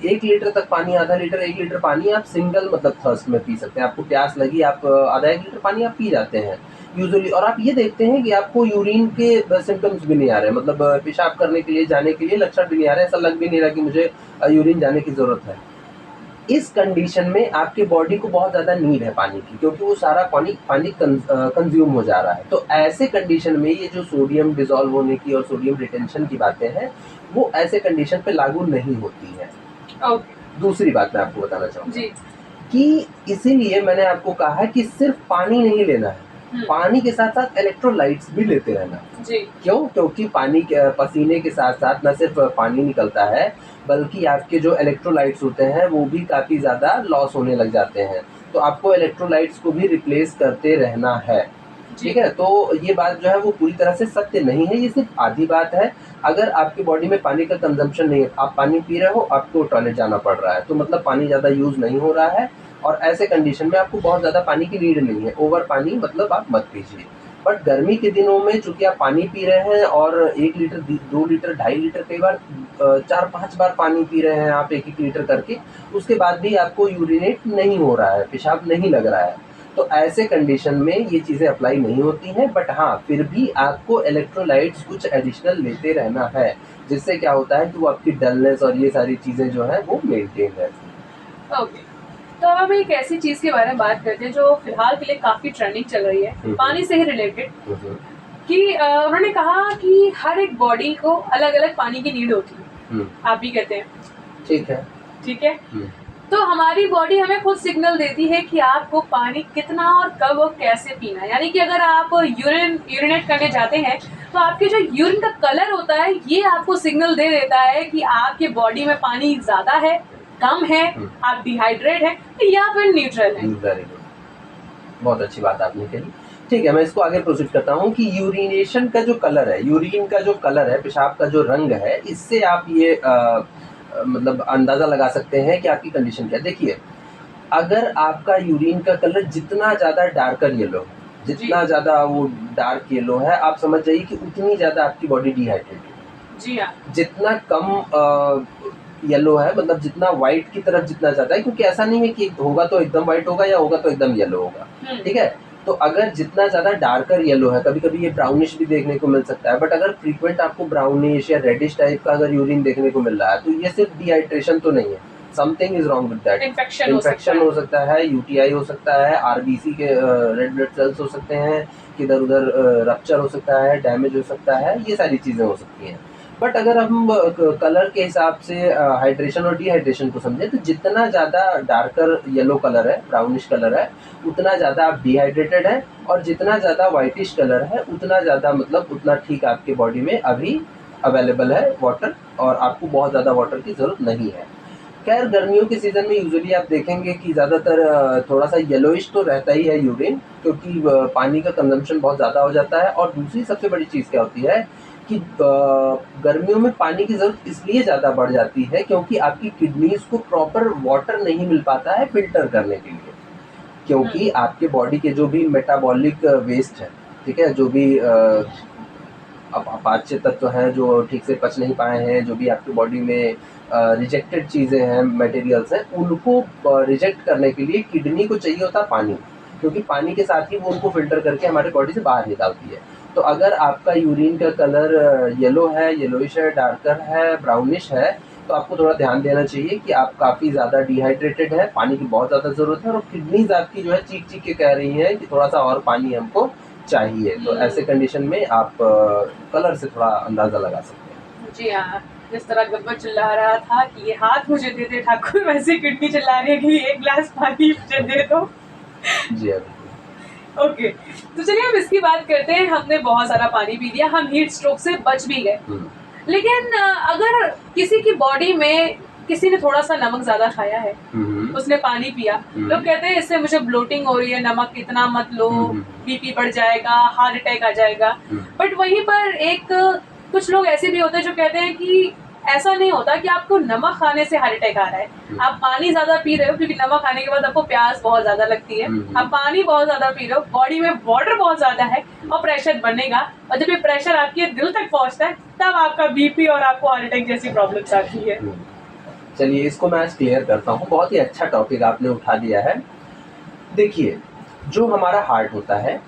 1 लीटर तक पानी, आधा लीटर, 1 लीटर पानी आप सिंगल मतलब थर्स्ट में पी सकते हैं। आपको प्यास लगी, आप आधा 1 लीटर पानी आप पी जाते हैं यूजुअली, और आप ये देखते हैं कि आपको यूरिन के सिम्टम्स भी नहीं आ रहे हैं, मतलब पेशाब करने के लिए, जाने के लिए लक्षण भी नहीं आ रहे हैं, ऐसा लग भी नहीं रहा कि मुझे यूरिन जाने की ज़रूरत है। इस कंडीशन में आपके बॉडी को बहुत ज़्यादा नीड है पानी की, क्योंकि वो सारा पानी कंज्यूम हो जा रहा है। तो ऐसे कंडीशन में ये जो सोडियम डिसॉल्व होने की और सोडियम रिटेंशन की बातें हैं, वो ऐसे कंडीशन पे लागू नहीं होती हैं। ओके। दूसरी बात मैं आपको बताना चाहूँगा जी। कि इसीलिए मैंने आपको कहा है कि सिर्फ पानी नहीं लेना है, पानी के साथ साथ इलेक्ट्रोलाइट्स भी लेते रहना है। जी। क्यों? क्योंकि पानी के पसीने के साथ साथ न सिर्फ पानी निकलता है, बल्कि आपके जो इलेक्ट्रोलाइट्स होते हैं वो भी काफ़ी ज़्यादा लॉस होने लग जाते हैं। तो आपको इलेक्ट्रोलाइट्स को भी रिप्लेस करते रहना है। ठीक है। तो ये बात जो है वो पूरी तरह से सत्य नहीं है, ये सिर्फ आधी बात है। अगर आपकी बॉडी में पानी का कंजम्पशन नहीं है, आप पानी पी रहे हो, आपको टॉयलेट जाना पड़ रहा है, तो मतलब पानी ज़्यादा यूज़ नहीं हो रहा है और ऐसे कंडीशन में आपको बहुत ज़्यादा पानी की नीड नहीं है। ओवर पानी मतलब आप मत पीजिए। बट गर्मी के दिनों में चूँकि आप पानी पी रहे हैं और 1 लीटर, 2 लीटर, 2.5 लीटर, कई बार 4-5 बार पानी पी रहे हैं आप 1-1 लीटर करके, उसके बाद भी आपको यूरिनेट नहीं हो रहा है, पेशाब नहीं लग रहा है, तो ऐसे कंडीशन में ये चीज़ें अप्लाई नहीं होती हैं। बट हाँ, फिर भी आपको इलेक्ट्रोलाइट्स कुछ एडिशनल लेते रहना है, जिससे क्या होता है कि वो आपकी डलनेस और ये सारी चीज़ें जो हैं वो मेंटेन रहती हैं। ओके। तो अब हम एक ऐसी चीज के बारे में बात करते हैं जो फिलहाल के लिए काफी ट्रेंडिंग चल रही है, पानी से ही रिलेटेड, कि उन्होंने कहा कि हर एक बॉडी को अलग अलग पानी की नीड होती है। आप भी कहते हैं, ठीक है। ठीक है। तो हमारी बॉडी हमें खुद सिग्नल देती है कि आपको पानी कितना और कब और कैसे पीना है। यानी कि अगर आप यूरिनेट करने जाते हैं तो आपके जो यूरिन का कलर होता है ये आपको सिग्नल दे देता है कि आपके बॉडी में पानी ज़्यादा है, कम है, आप डिहाइड्रेट हैं या फिर न्यूट्रल हैं। वेरी गुड, बहुत अच्छी बात आपने कही। ठीक है, मैं इसको आगे प्रोसीड करता हूँ कि यूरिनेशन का जो कलर है, यूरिन का जो कलर है, पेशाब का जो रंग है, इससे आप ये मतलब अंदाज़ा लगा सकते हैं कि आपकी कंडीशन क्या है। देखिए, अगर आपका यूरिन का कलर जितना ज़्यादा डार्कर येलो, जितना ज़्यादा वो डार्क येलो है, आप समझ जाइए कि उतनी ज़्यादा आपकी बॉडी डिहाइड्रेटेड है। जी हाँ। जितना कम येलो है, मतलब जितना व्हाइट की तरफ जितना ज़्यादा है, क्योंकि ऐसा नहीं है कि होगा तो एकदम व्हाइट होगा या होगा तो एकदम येलो होगा, ठीक है। तो अगर जितना ज़्यादा डार्कर येलो है, कभी कभी ये ब्राउनिश भी देखने को मिल सकता है, बट अगर फ्रीक्वेंट आपको ब्राउनिश या रेडिश टाइप का अगर यूरिन देखने को मिल रहा है, तो ये सिर्फ डिहाइड्रेशन तो नहीं है, something is wrong with that. Infection हो सकता है, यूटीआई हो सकता है, आरबीसी के रेड ब्लड सेल्स हो सकते हैं, किधर उधर रप्चर हो सकता है, डैमेज हो सकता है, ये सारी चीज़ें हो सकती हैं। बट अगर हम कलर के हिसाब से हाइड्रेशन और डिहाइड्रेशन को समझें, तो जितना ज़्यादा डार्कर येलो कलर है, ब्राउनिश कलर है, उतना ज़्यादा आप डिहाइड्रेटेड है, और जितना ज़्यादा वाइटिश कलर है उतना ज़्यादा मतलब उतना ठीक आपके बॉडी में अभी अवेलेबल है वाटर, और आपको बहुत ज़्यादा वाटर की ज़रूरत नहीं है। खैर, गर्मियों के सीज़न में यूजुअली आप देखेंगे कि ज़्यादातर थोड़ा सा येलोइश तो रहता ही है यूरिन, क्योंकि पानी का कंजम्पशन बहुत ज़्यादा हो जाता है। और दूसरी सबसे बड़ी चीज़ क्या होती है कि गर्मियों में पानी की ज़रूरत इसलिए ज़्यादा बढ़ जाती है क्योंकि आपकी किडनीज़ को प्रॉपर वाटर नहीं मिल पाता है फ़िल्टर करने के लिए, क्योंकि आपके बॉडी के जो भी मेटाबॉलिक वेस्ट है, ठीक है, जो भी अपाच्य तत्व हैं जो ठीक से पच नहीं पाए हैं, जो भी आपकी बॉडी में रिजेक्टेड चीज़ें हैं, मटेरियल्स हैं, उनको रिजेक्ट करने के लिए किडनी को चाहिए होता है पानी, क्योंकि पानी के साथ ही वो उनको फ़िल्टर करके हमारे बॉडी से बाहर निकालती है। तो अगर आपका यूरिन का कलर येलो है, येलोइश है, डार्कर है, ब्राउनिश है, तो आपको थोड़ा ध्यान देना चाहिए कि आप काफ़ी ज़्यादा डिहाइड्रेटेड है, पानी की बहुत ज़्यादा ज़रूरत है, और किडनीज़ आपकी जो है चीख-चीख के कह रही हैं कि थोड़ा-सा और पानी हमको चाहिए। तो ऐसे कंडीशन में आप कलर से थोड़ा अंदाज़ा लगा सकते हैं। जी हाँ, जिस तरह गब्बर चिल्ला रहा था कि ये हाथ मुझे दे दे ठाकुर, वैसे किडनी चिल्ला रही है कि एक गिलास पानी मुझे दे दो। जी हाँ, ओके, तो चलिए हम इसकी बात करते हैं। हमने बहुत सारा पानी पी लिया, हम हीट स्ट्रोक से बच भी गए, लेकिन अगर किसी की बॉडी में किसी ने थोड़ा सा नमक ज्यादा खाया है, उसने पानी पिया, लोग कहते हैं इससे मुझे ब्लोटिंग हो रही है, नमक इतना मत लो, बीपी बढ़ जाएगा, हार्ट अटैक आ जाएगा। बट वहीं पर एक कुछ लोग ऐसे भी होते हैं जो कहते हैं कि ऐसा नहीं होता कि आपको नमक खाने से हार्ट अटैक आ रहा है, आप पानी ज्यादा पी रहे हो, क्योंकि नमक खाने के बाद आपको प्यास बहुत ज्यादा लगती है, आप पानी बहुत ज्यादा पी रहे हो, बॉडी में वाटर बहुत ज्यादा है और प्रेशर बनेगा, और जब ये प्रेशर आपके दिल तक पहुंचता है तब आपका बीपी और आपको हार्ट अटैक जैसी प्रॉब्लम्स आती है। चलिए, इसको मैं आज क्लियर करता हूँ। बहुत ही अच्छा टॉपिक आपने उठा दिया है। देखिए, जो हमारा हार्ट होता है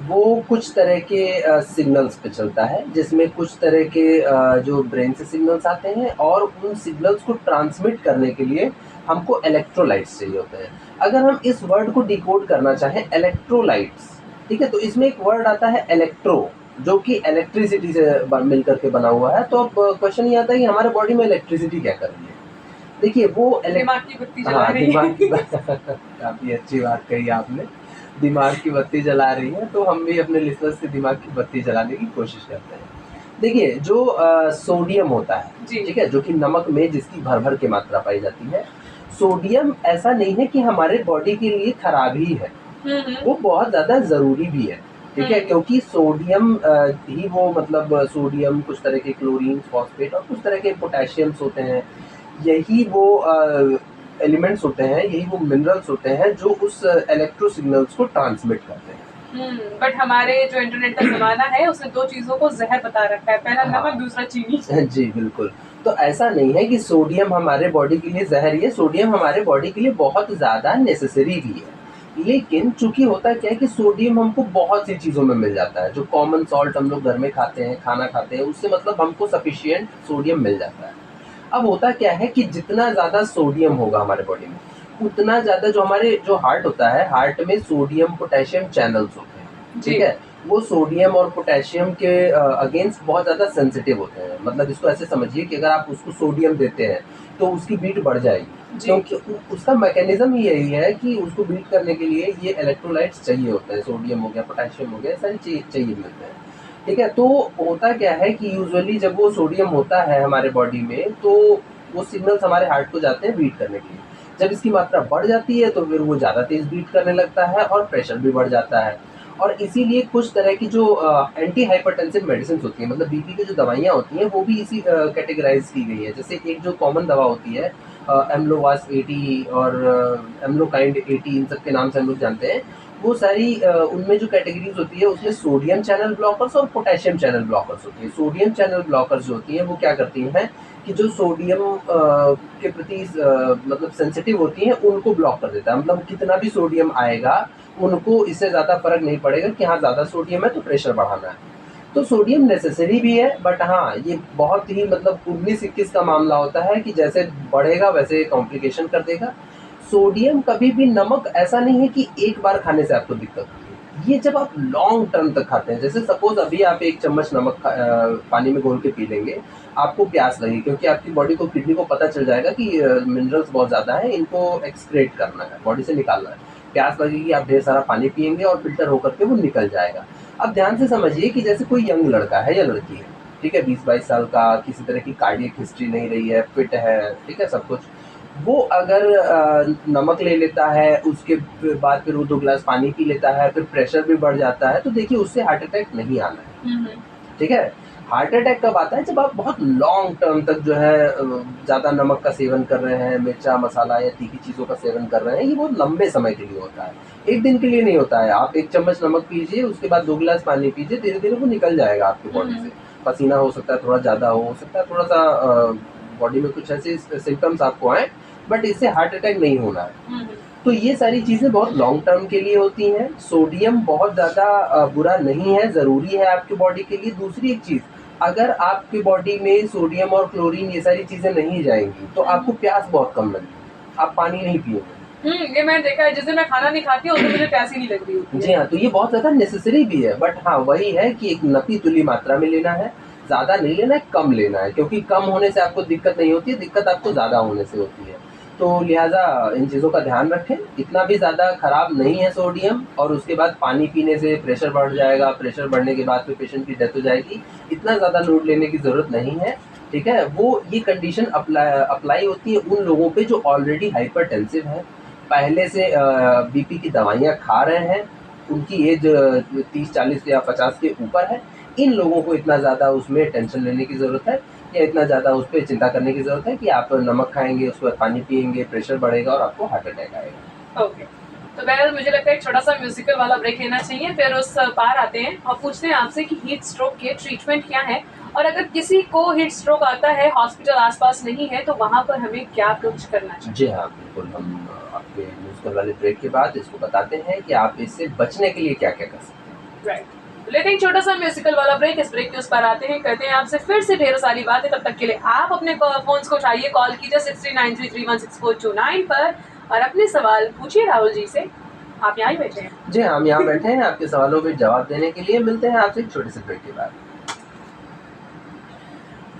वो कुछ तरह के सिग्नल्स पे चलता है, जिसमें कुछ तरह के जो ब्रेन से सिग्नल्स आते हैं, और उन सिग्नल्स को ट्रांसमिट करने के लिए हमको इलेक्ट्रोलाइट्स चाहिए होते हैं। अगर हम इस वर्ड को डिकोड करना चाहें, इलेक्ट्रोलाइट्स, ठीक है, तो इसमें एक वर्ड आता है इलेक्ट्रो, जो कि इलेक्ट्रिसिटी से मिल करके बना हुआ है। तो अब क्वेश्चन ये आता है कि हमारे बॉडी में इलेक्ट्रिसिटी क्या कर रही है। देखिए, वो दिमाग की बत्ती जला रही है। दिमाग की काफ़ी अच्छी बात कही आपने, दिमाग की बत्ती जला रही है, तो हम भी अपने लिसनर्स के दिमाग की बत्ती जलाने की कोशिश करते हैं। देखिए, जो सोडियम होता है, ठीक है, जो कि नमक में जिसकी भर-भर के मात्रा पाई जाती है, सोडियम ऐसा नहीं है कि हमारे बॉडी के लिए खराब ही है, वो बहुत ज़्यादा ज़रूरी भी है। ठीक है, क्योंकि सोडियम ही वो मतलब सोडियम, कुछ तरह के क्लोरीन, फॉस्फेट और कुछ तरह के पोटेशियम्स होते हैं। यही वो एलिमेंट्स होते हैं, यही वो मिनरल्स होते हैं जो उस इलेक्ट्रो सिग्नल्स को ट्रांसमिट करते हैं। बट हमारे जो इंटरनेट का ज़माना है उसने 2 चीज़ों को ज़हर बता रखा है, पहला हाँ। नमक, दूसरा चीनी। जी, बिल्कुल। तो ऐसा नहीं है कि सोडियम हमारे बॉडी के लिए ज़हर ही है, सोडियम हमारे बॉडी के लिए बहुत ज़्यादा नेसेसरी भी है। लेकिन चूँकि होता क्या है कि सोडियम हमको बहुत सी चीज़ों में मिल जाता है, जो कॉमन सॉल्ट हम लोग घर में खाते हैं, खाना खाते हैं, उससे मतलब हमको सफिशिएंट सोडियम मिल जाता है। अब होता क्या है कि जितना ज़्यादा सोडियम होगा हमारे बॉडी में, उतना ज़्यादा जो हमारे जो हार्ट होता है, हार्ट में सोडियम पोटेशियम चैनल्स होते हैं, जी। ठीक है? वो सोडियम और पोटेशियम के अगेंस्ट बहुत ज़्यादा सेंसिटिव होते हैं। मतलब इसको ऐसे समझिए कि अगर आप उसको सोडियम देते हैं, तो उसकी बीट बढ़ जाएगी। जी। क्योंकि उसका मैकेनिज़्म ही यही है कि उसको बीट करने के लिए ये इलेक्ट्रोलाइट्स चाहिए होते हैं, सोडियम हो गया, पोटेशियम हो गया, ये सारी चाहिए मिलते हैं। ठीक है? तो होता क्या है कि यूजुअली जब वो सोडियम होता है हमारे बॉडी में, तो वो सिग्नल्स हमारे हार्ट को जाते हैं बीट करने के लिए। जब इसकी मात्रा बढ़ जाती है, तो फिर वो ज़्यादा तेज़ बीट करने लगता है और प्रेशर भी बढ़ जाता है। और इसीलिए कुछ तरह की जो एंटी हाइपरटेंसिव मेडिसिन्स होती हैं, मतलब बीपी की जो दवाइयाँ होती हैं, वो भी इसी कैटेगराइज़ की गई है। जैसे एक जो कॉमन दवा होती है एम्लोवास 80 और एम्लोकाइंड 80, इन सब के नाम से हम लोग जानते हैं। वो सारी उनमें जो कैटेगरीज़ होती है, उसमें सोडियम चैनल ब्लॉकर्स और पोटेशियम चैनल ब्लॉकर्स होती है। सोडियम चैनल ब्लॉकर्स जो होती हैं, वो क्या करती हैं कि जो सोडियम के प्रति मतलब सेंसिटिव होती हैं, उनको ब्लॉक कर देता है। मतलब कितना भी सोडियम आएगा, उनको इससे ज़्यादा फ़र्क नहीं पड़ेगा कि हाँ, ज़्यादा सोडियम है तो प्रेशर बढ़ाना है। तो सोडियम नेसेसरी भी है, बट हाँ, ये बहुत ही मतलब 19-21 का मामला होता है कि जैसे बढ़ेगा वैसे कॉम्प्लिकेशन कर देगा। सोडियम कभी भी, नमक ऐसा नहीं है कि एक बार खाने से आपको दिक्कत होगी। ये जब आप लॉन्ग टर्म तक खाते हैं, जैसे सपोज़ अभी आप 1 चम्मच नमक पानी में घोल के पी लेंगे, आपको प्यास लगी क्योंकि आपकी बॉडी को, किडनी को पता चल जाएगा कि मिनरल्स बहुत ज़्यादा हैं, इनको एक्सक्रीट करना है, बॉडी से निकालना है। प्यास लगेगी, आप ढेर सारा पानी पिएँगे और फ़िल्टर होकर के वो निकल जाएगा। अब ध्यान से समझिए कि जैसे कोई यंग लड़का है या लड़की है, ठीक है, 20-22 साल का, किसी तरह की कार्डियक हिस्ट्री नहीं रही है, फिट है, ठीक है, सब कुछ। वो अगर नमक ले लेता है, उसके बाद फिर वो 2 ग्लास पानी पी लेता है, फिर प्रेशर भी बढ़ जाता है, तो देखिए उससे हार्ट अटैक नहीं आना है, ठीक है? हार्ट अटैक कब आता है? जब आप बहुत लॉन्ग टर्म तक जो है ज़्यादा नमक का सेवन कर रहे हैं, मिर्चा, मसाला या तीखी चीज़ों का सेवन कर रहे हैं, ये बहुत लंबे समय के लिए होता है। 1 दिन के लिए नहीं होता है। आप 1 चम्मच नमक पीजिए, उसके बाद 2 गिलास पानी पीजिए, धीरे-धीरे वो निकल जाएगा आपकी बॉडी से। पसीना हो सकता है थोड़ा ज़्यादा हो सकता है थोड़ा-सा बॉडी में कुछ ऐसे सिम्पटम्स आपको आएँ, बट इससे हार्ट अटैक नहीं होना है। तो ये सारी चीज़ें बहुत लॉन्ग टर्म के लिए होती हैं। सोडियम बहुत ज़्यादा बुरा नहीं है, ज़रूरी है आपकी बॉडी के लिए। दूसरी एक चीज़, अगर आपकी बॉडी में सोडियम और क्लोरीन ये सारी चीज़ें नहीं जाएँगी, तो आपको प्यास बहुत कम लगेगी। आप पानी नहीं पिएँगे। ये मैंने देखा है, जिस दिन मैं खाना नहीं खाती हूँ, उस दिन मुझे प्यास ही नहीं लग रही होती जी है। हाँ, तो ये बहुत ज़्यादा नेसेसरी भी है, बट हाँ, वही है कि एक नपी-तुली मात्रा में लेना है, ज़्यादा नहीं लेना है, कम लेना है, क्योंकि कम होने से आपको दिक्कत नहीं होती है, दिक्कत आपको ज़्यादा होने से होती है। तो लिहाज़ा इन चीज़ों का ध्यान रखें, इतना भी ज़्यादा खराब नहीं है सोडियम, और उसके बाद पानी पीने से प्रेशर बढ़ जाएगा, प्रेशर बढ़ने के बाद फिर पेशेंट की डेथ हो जाएगी, इतना ज़्यादा लोड लेने की ज़रूरत नहीं है, ठीक है? वो ये कंडीशन अप्लाई होती है उन लोगों पे जो ऑलरेडी हाइपरटेंसिव हैं, पहले से बीपी की दवाइयाँ खा रहे हैं, उनकी एज 30-40 या 50 के ऊपर है। इन लोगों को इतना ज़्यादा उसमें टेंशन लेने की ज़रूरत है, या इतना ज़्यादा उस पे चिंता करने की ज़रूरत है कि आप नमक खाएँगे, उसके बाद पानी पिएँगे, प्रेशर बढ़ेगा और आपको हार्ट अटैक आएगा। ओके, तो बहरहाल मुझे लगता है एक छोटा-सा म्यूज़िकल वाला ब्रेक लेना चाहिए, फिर उस पार आते हैं और पूछते हैं आपसे कि हीट स्ट्रोक के ट्रीटमेंट क्या है? और अगर किसी को हीट स्ट्रोक आता है, हॉस्पिटल आस-पास नहीं है, तो वहाँ पर हमें क्या अप्रोच करना चाहिए? जी हाँ, बिल्कुल, हम आपके म्यूज़िकल वाले ब्रेक के बाद इसको बताते हैं कि आप इससे बचने के लिए क्या-क्या कर सकते हैं। राइट, तो लेते हैं एक छोटा-सा म्यूज़िकल वाला ब्रेक, इस ब्रेक के उस पार आते हैं, करते हैं आपसे फिर से ढेरों सारी बातें, तब तक के लिए आप अपने फ़ोन्स को उठाइए, कॉल कीजिए 6393316429 पर और अपने सवाल पूछिए राहुल जी से। आप यहाँ ही बैठे हैं। जी हाँ, हम यहाँ बैठे हैं आपके सवालों के जवाब देने के लिए। मिलते हैं आपसे एक छोटे से ब्रेक के बाद।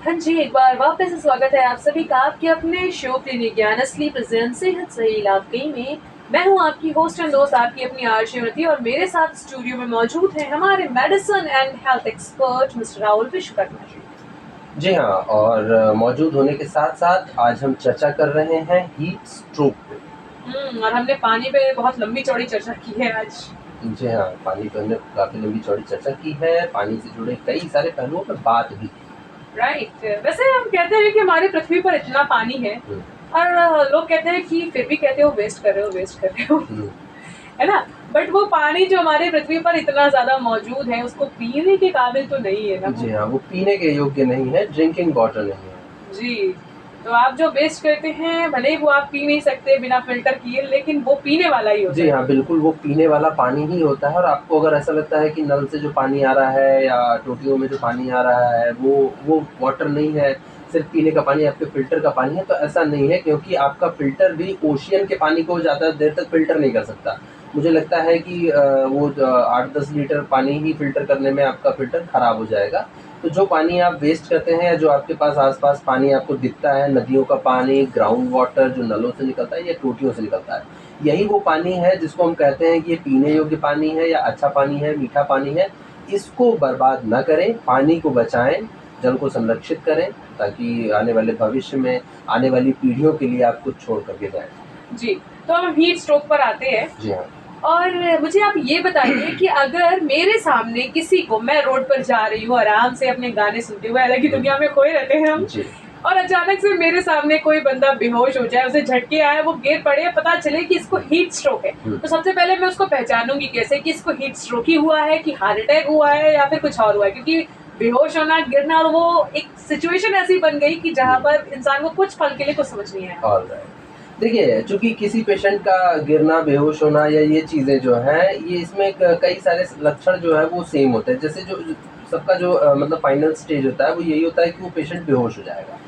हाँ जी, एक बार वापस से स्वागत है आप सभी का आपके अपने शो क्लिनिक ज्ञान असली प्रेजेंट सेहत सही इलाज कई में। मैं हूँ आपकी होस्ट एंड दोस्त, आपकी अपनी आरजे उन्नति, और मेरे साथ स्टूडियो में मौजूद हैं हमारे medicine and health expert mister Rahul Vishwakarma ji. जी हाँ, और मौजूद होने के साथ-साथ आज हम चर्चा कर रहे हैं हीट स्ट्रोक पे। और हमने पानी पे बहुत लंबी चौड़ी चर्चा की है आज। जी हाँ, पानी पे हमने काफ़ी लंबी चौड़ी चर्चा की है, पानी से जुड़े कई सारे पहलुओं पे बात भी की। राइट। वैसे हम कहते हैं कि हमारी पृथ्वी पर इतना पानी है हुँ, और लोग कहते हैं कि फिर भी कहते हो वेस्ट कर रहे हो, वेस्ट कर रहे हो। हुँ। है ना? बट वो पानी जो हमारी पृथ्वी पर इतना ज़्यादा मौजूद है, उसको पीने के काबिल तो नहीं है ना वो। जी हाँ, वो पीने के योग्य नहीं है, ड्रिंकिंग वाटर नहीं है। जी, तो आप जो वेस्ट करते हैं, भले ही वो आप पी नहीं सकते बिना फ़िल्टर किए, लेकिन वो पीने वाला ही होता जी है। हाँ, बिल्कुल वो पीने वाला पानी ही होता है और आपको अगर ऐसा लगता है कि नल से जो पानी आ रहा है या टोटियों में जो पानी आ रहा है वो वाटर नहीं है, सिर्फ़ पीने का पानी आपके फ़िल्टर का पानी है, तो ऐसा नहीं है क्योंकि आपका फ़िल्टर भी ओशियन के पानी को ज़्यादा देर तक फ़िल्टर नहीं कर सकता। मुझे लगता है कि वो 8-10 लीटर पानी ही फ़िल्टर करने में आपका फ़िल्टर ख़राब हो जाएगा। तो जो पानी आप वेस्ट करते हैं या जो आपके पास आस-पास पानी आपको दिखता है, नदियों का पानी, ग्राउंड वाटर जो नलों से निकलता है या टोटियों से निकलता है, यही वो पानी है जिसको हम कहते हैं कि ये पीने योग्य पानी है या अच्छा पानी है, मीठा पानी है। इसको बर्बाद ना करें, पानी को बचाएँ, जल को संरक्षित करें ताकि आने वाले भविष्य में, आने वाली पीढ़ियों के लिए आप कुछ छोड़ कर के जाएँ। जी, तो हम हीट स्ट्रोक पर आते हैं जी हाँ। और मुझे आप ये बताइए कि अगर मेरे सामने किसी को मैं रोड पर जा रही हूँ आराम से अपने गाने सुनते हुए, हालाँकि दुनिया में खोए रहते हैं हम, जी। और अचानक से मेरे सामने कोई बंदा बेहोश हो जाए, उसे झटके आए, वो गिर पड़े, पता चले कि इसको हीट स्ट्रोक है। हुँ। तो सबसे पहले मैं उसको पहचानूँगी कैसे कि इसको हीट स्ट्रोक ही हुआ है कि हार्ट अटैक हुआ है या फिर कुछ और हुआ है? क्योंकि बेहोश होना, गिरना और वो एक सिचुएशन ऐसी बन गई कि जहाँ हुँ। पर इंसान को कुछ पल के लिए कुछ समझ नहीं आया। ऑलराइट। देखिए, चूँकि किसी पेशेंट का गिरना, बेहोश होना या ये चीज़ें जो हैं, ये इसमें क कई सारे लक्षण जो है वो सेम होते हैं। जैसे जो जो सबका जो मतलब फाइनल स्टेज होता है, वो यही होता है कि वो पेशेंट बेहोश हो जाएगा।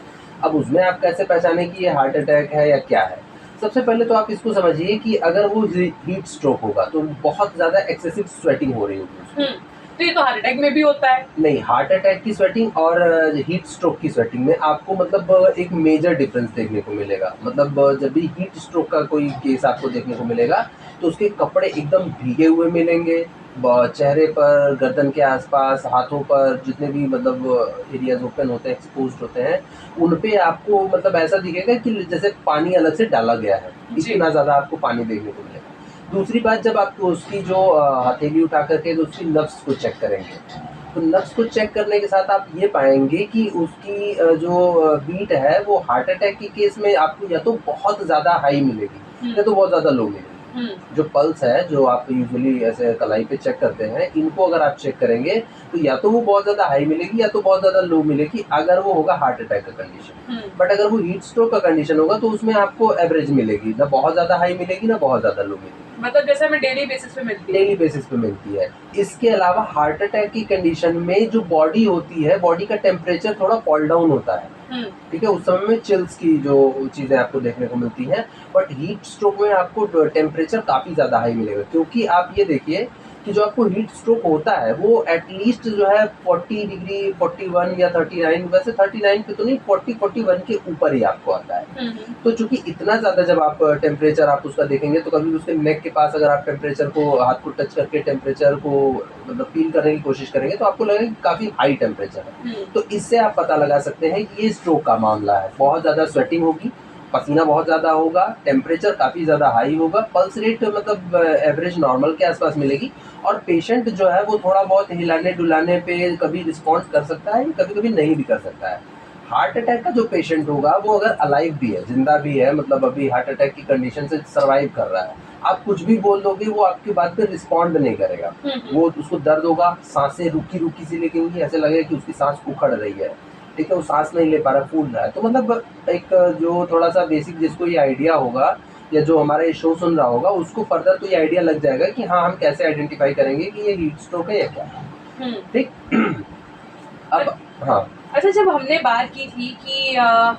अब उसमें आप कैसे पहचानें कि ये हार्ट अटैक है या क्या है? सबसे पहले तो आप इसको समझिए कि अगर वो हीट स्ट्रोक होगा, तो बहुत ज़्यादा एक्सेसिव स्वेटिंग हो रही होगी हुँ, उसको। तो ये तो हार्ट अटैक में भी होता है। नहीं, हार्ट अटैक की स्वेटिंग और हीट स्ट्रोक की स्वेटिंग में आपको मतलब एक मेजर डिफरेंस देखने को मिलेगा। मतलब जब भी हीट स्ट्रोक का कोई केस आपको देखने को मिलेगा, तो उसके कपड़े एकदम भीगे हुए मिलेंगे। चेहरे पर, गर्दन के आसपास, हाथों पर जितने भी मतलब एरियाज़ ओपन होते हैं, एक्सपोज़्ड होते हैं, उन पे आपको मतलब ऐसा दिखेगा कि जैसे पानी अलग से डाला गया है। जी। इतना ज़्यादा आपको पानी देखने को मिलेगा। दूसरी बात, जब आप उसकी जो हथेली उठा कर के उसकी नब्ज़ को चेक करेंगे, तो नब्ज़ को चेक करने के साथ आप ये पाएँगे कि उसकी जो बीट है वो हार्ट अटैक के केस में आपको या तो बहुत ज़्यादा हाई मिलेगी या हुँ, तो बहुत ज़्यादा लो मिलेगी। हुँ, जो पल्स है, जो आप यूजुअली ऐसे कलाई पे चेक करते हैं, इनको अगर आप चेक करेंगे, तो या तो वो बहुत ज़्यादा हाई मिलेगी या तो बहुत ज़्यादा लो मिलेगी, अगर वो होगा हार्ट अटैक का कंडीशन। हुँ। बट अगर वो हीट स्ट्रोक का कंडीशन होगा, तो उसमें आपको एवरेज मिलेगी, ना बहुत ज़्यादा हाई मिलेगी, ना बहुत ज़्यादा लो मिलेगी। मतलब जैसे हमें डेली बेसिस पे मिलती है। डेली बेसिस पे मिलती है। इसके अलावा हार्ट अटैक की कंडीशन में जो बॉडी होती है, बॉडी का टेम्परेचर थोड़ा फॉल डाउन होता है। हुँ, ठीक है? उस समय में चिल्स की जो चीज़ें आपको देखने को मिलती हैं, बट हीट स्ट्रोक में आपको टेम्परेचर काफ़ी ज़्यादा हाई मिलेगा, क्योंकि आप ये देखिए कि जो आपको हीट स्ट्रोक होता है वो एटलीस्ट जो है 40 डिग्री, 41 या 39, वैसे 39 पे तो नहीं, 40-41 के ऊपर ही आपको आता है। हुँ, हुँ, तो चूँकि इतना ज़्यादा जब आप टेम्परेचर आप उसका देखेंगे, तो कभी उसके नेक के पास अगर आप टेम्परेचर को हाथ को टच करके टेम्परेचर को मतलब फ़ील करने की कोशिश करेंगे, तो आपको लगेगा कि काफ़ी हाई टेम्परेचर है। हुँ, तो इससे आप पता लगा सकते हैं कि ये स्ट्रोक का मामला है। बहुत ज़्यादा स्वेटिंग होगी, पसीना बहुत ज़्यादा होगा, टेम्परेचर काफ़ी ज़्यादा हाई होगा, पल्स रेट मतलब एवरेज नॉर्मल के आसपास मिलेगी और पेशेंट जो है वो थोड़ा बहुत हिलाने-डुलाने पे कभी रिस्पॉन्ड कर सकता है, कभी-कभी नहीं भी कर सकता है। हार्ट अटैक का जो पेशेंट होगा वो अगर अलाइव भी है, ज़िंदा भी है, मतलब अभी हार्ट अटैक की कंडीशन से सर्वाइव कर रहा है, आप कुछ भी बोल दोगे वो आपकी बात पे रिस्पॉन्ड नहीं करेगा। हुँ, हुँ, वो उसको दर्द होगा, साँसें रुकी-रुकी सी लेंगी, ऐसा लगेगा कि उसकी साँस उखड़ रही है, ठीक है? वो साँस नहीं ले पा रहा, फूल रहा है। तो मतलब एक जो थोड़ा-सा बेसिक जिसको ये आइडिया होगा या जो हमारा ये शो सुन रहा होगा, उसको फर्दर तो ये आइडिया लग जाएगा कि हाँ, हम कैसे आइडेंटिफ़ाई करेंगे कि ये हीट स्ट्रोक है या क्या है, हुँ। ठीक? अब हाँ। अच्छा, जब हमने बात की थी कि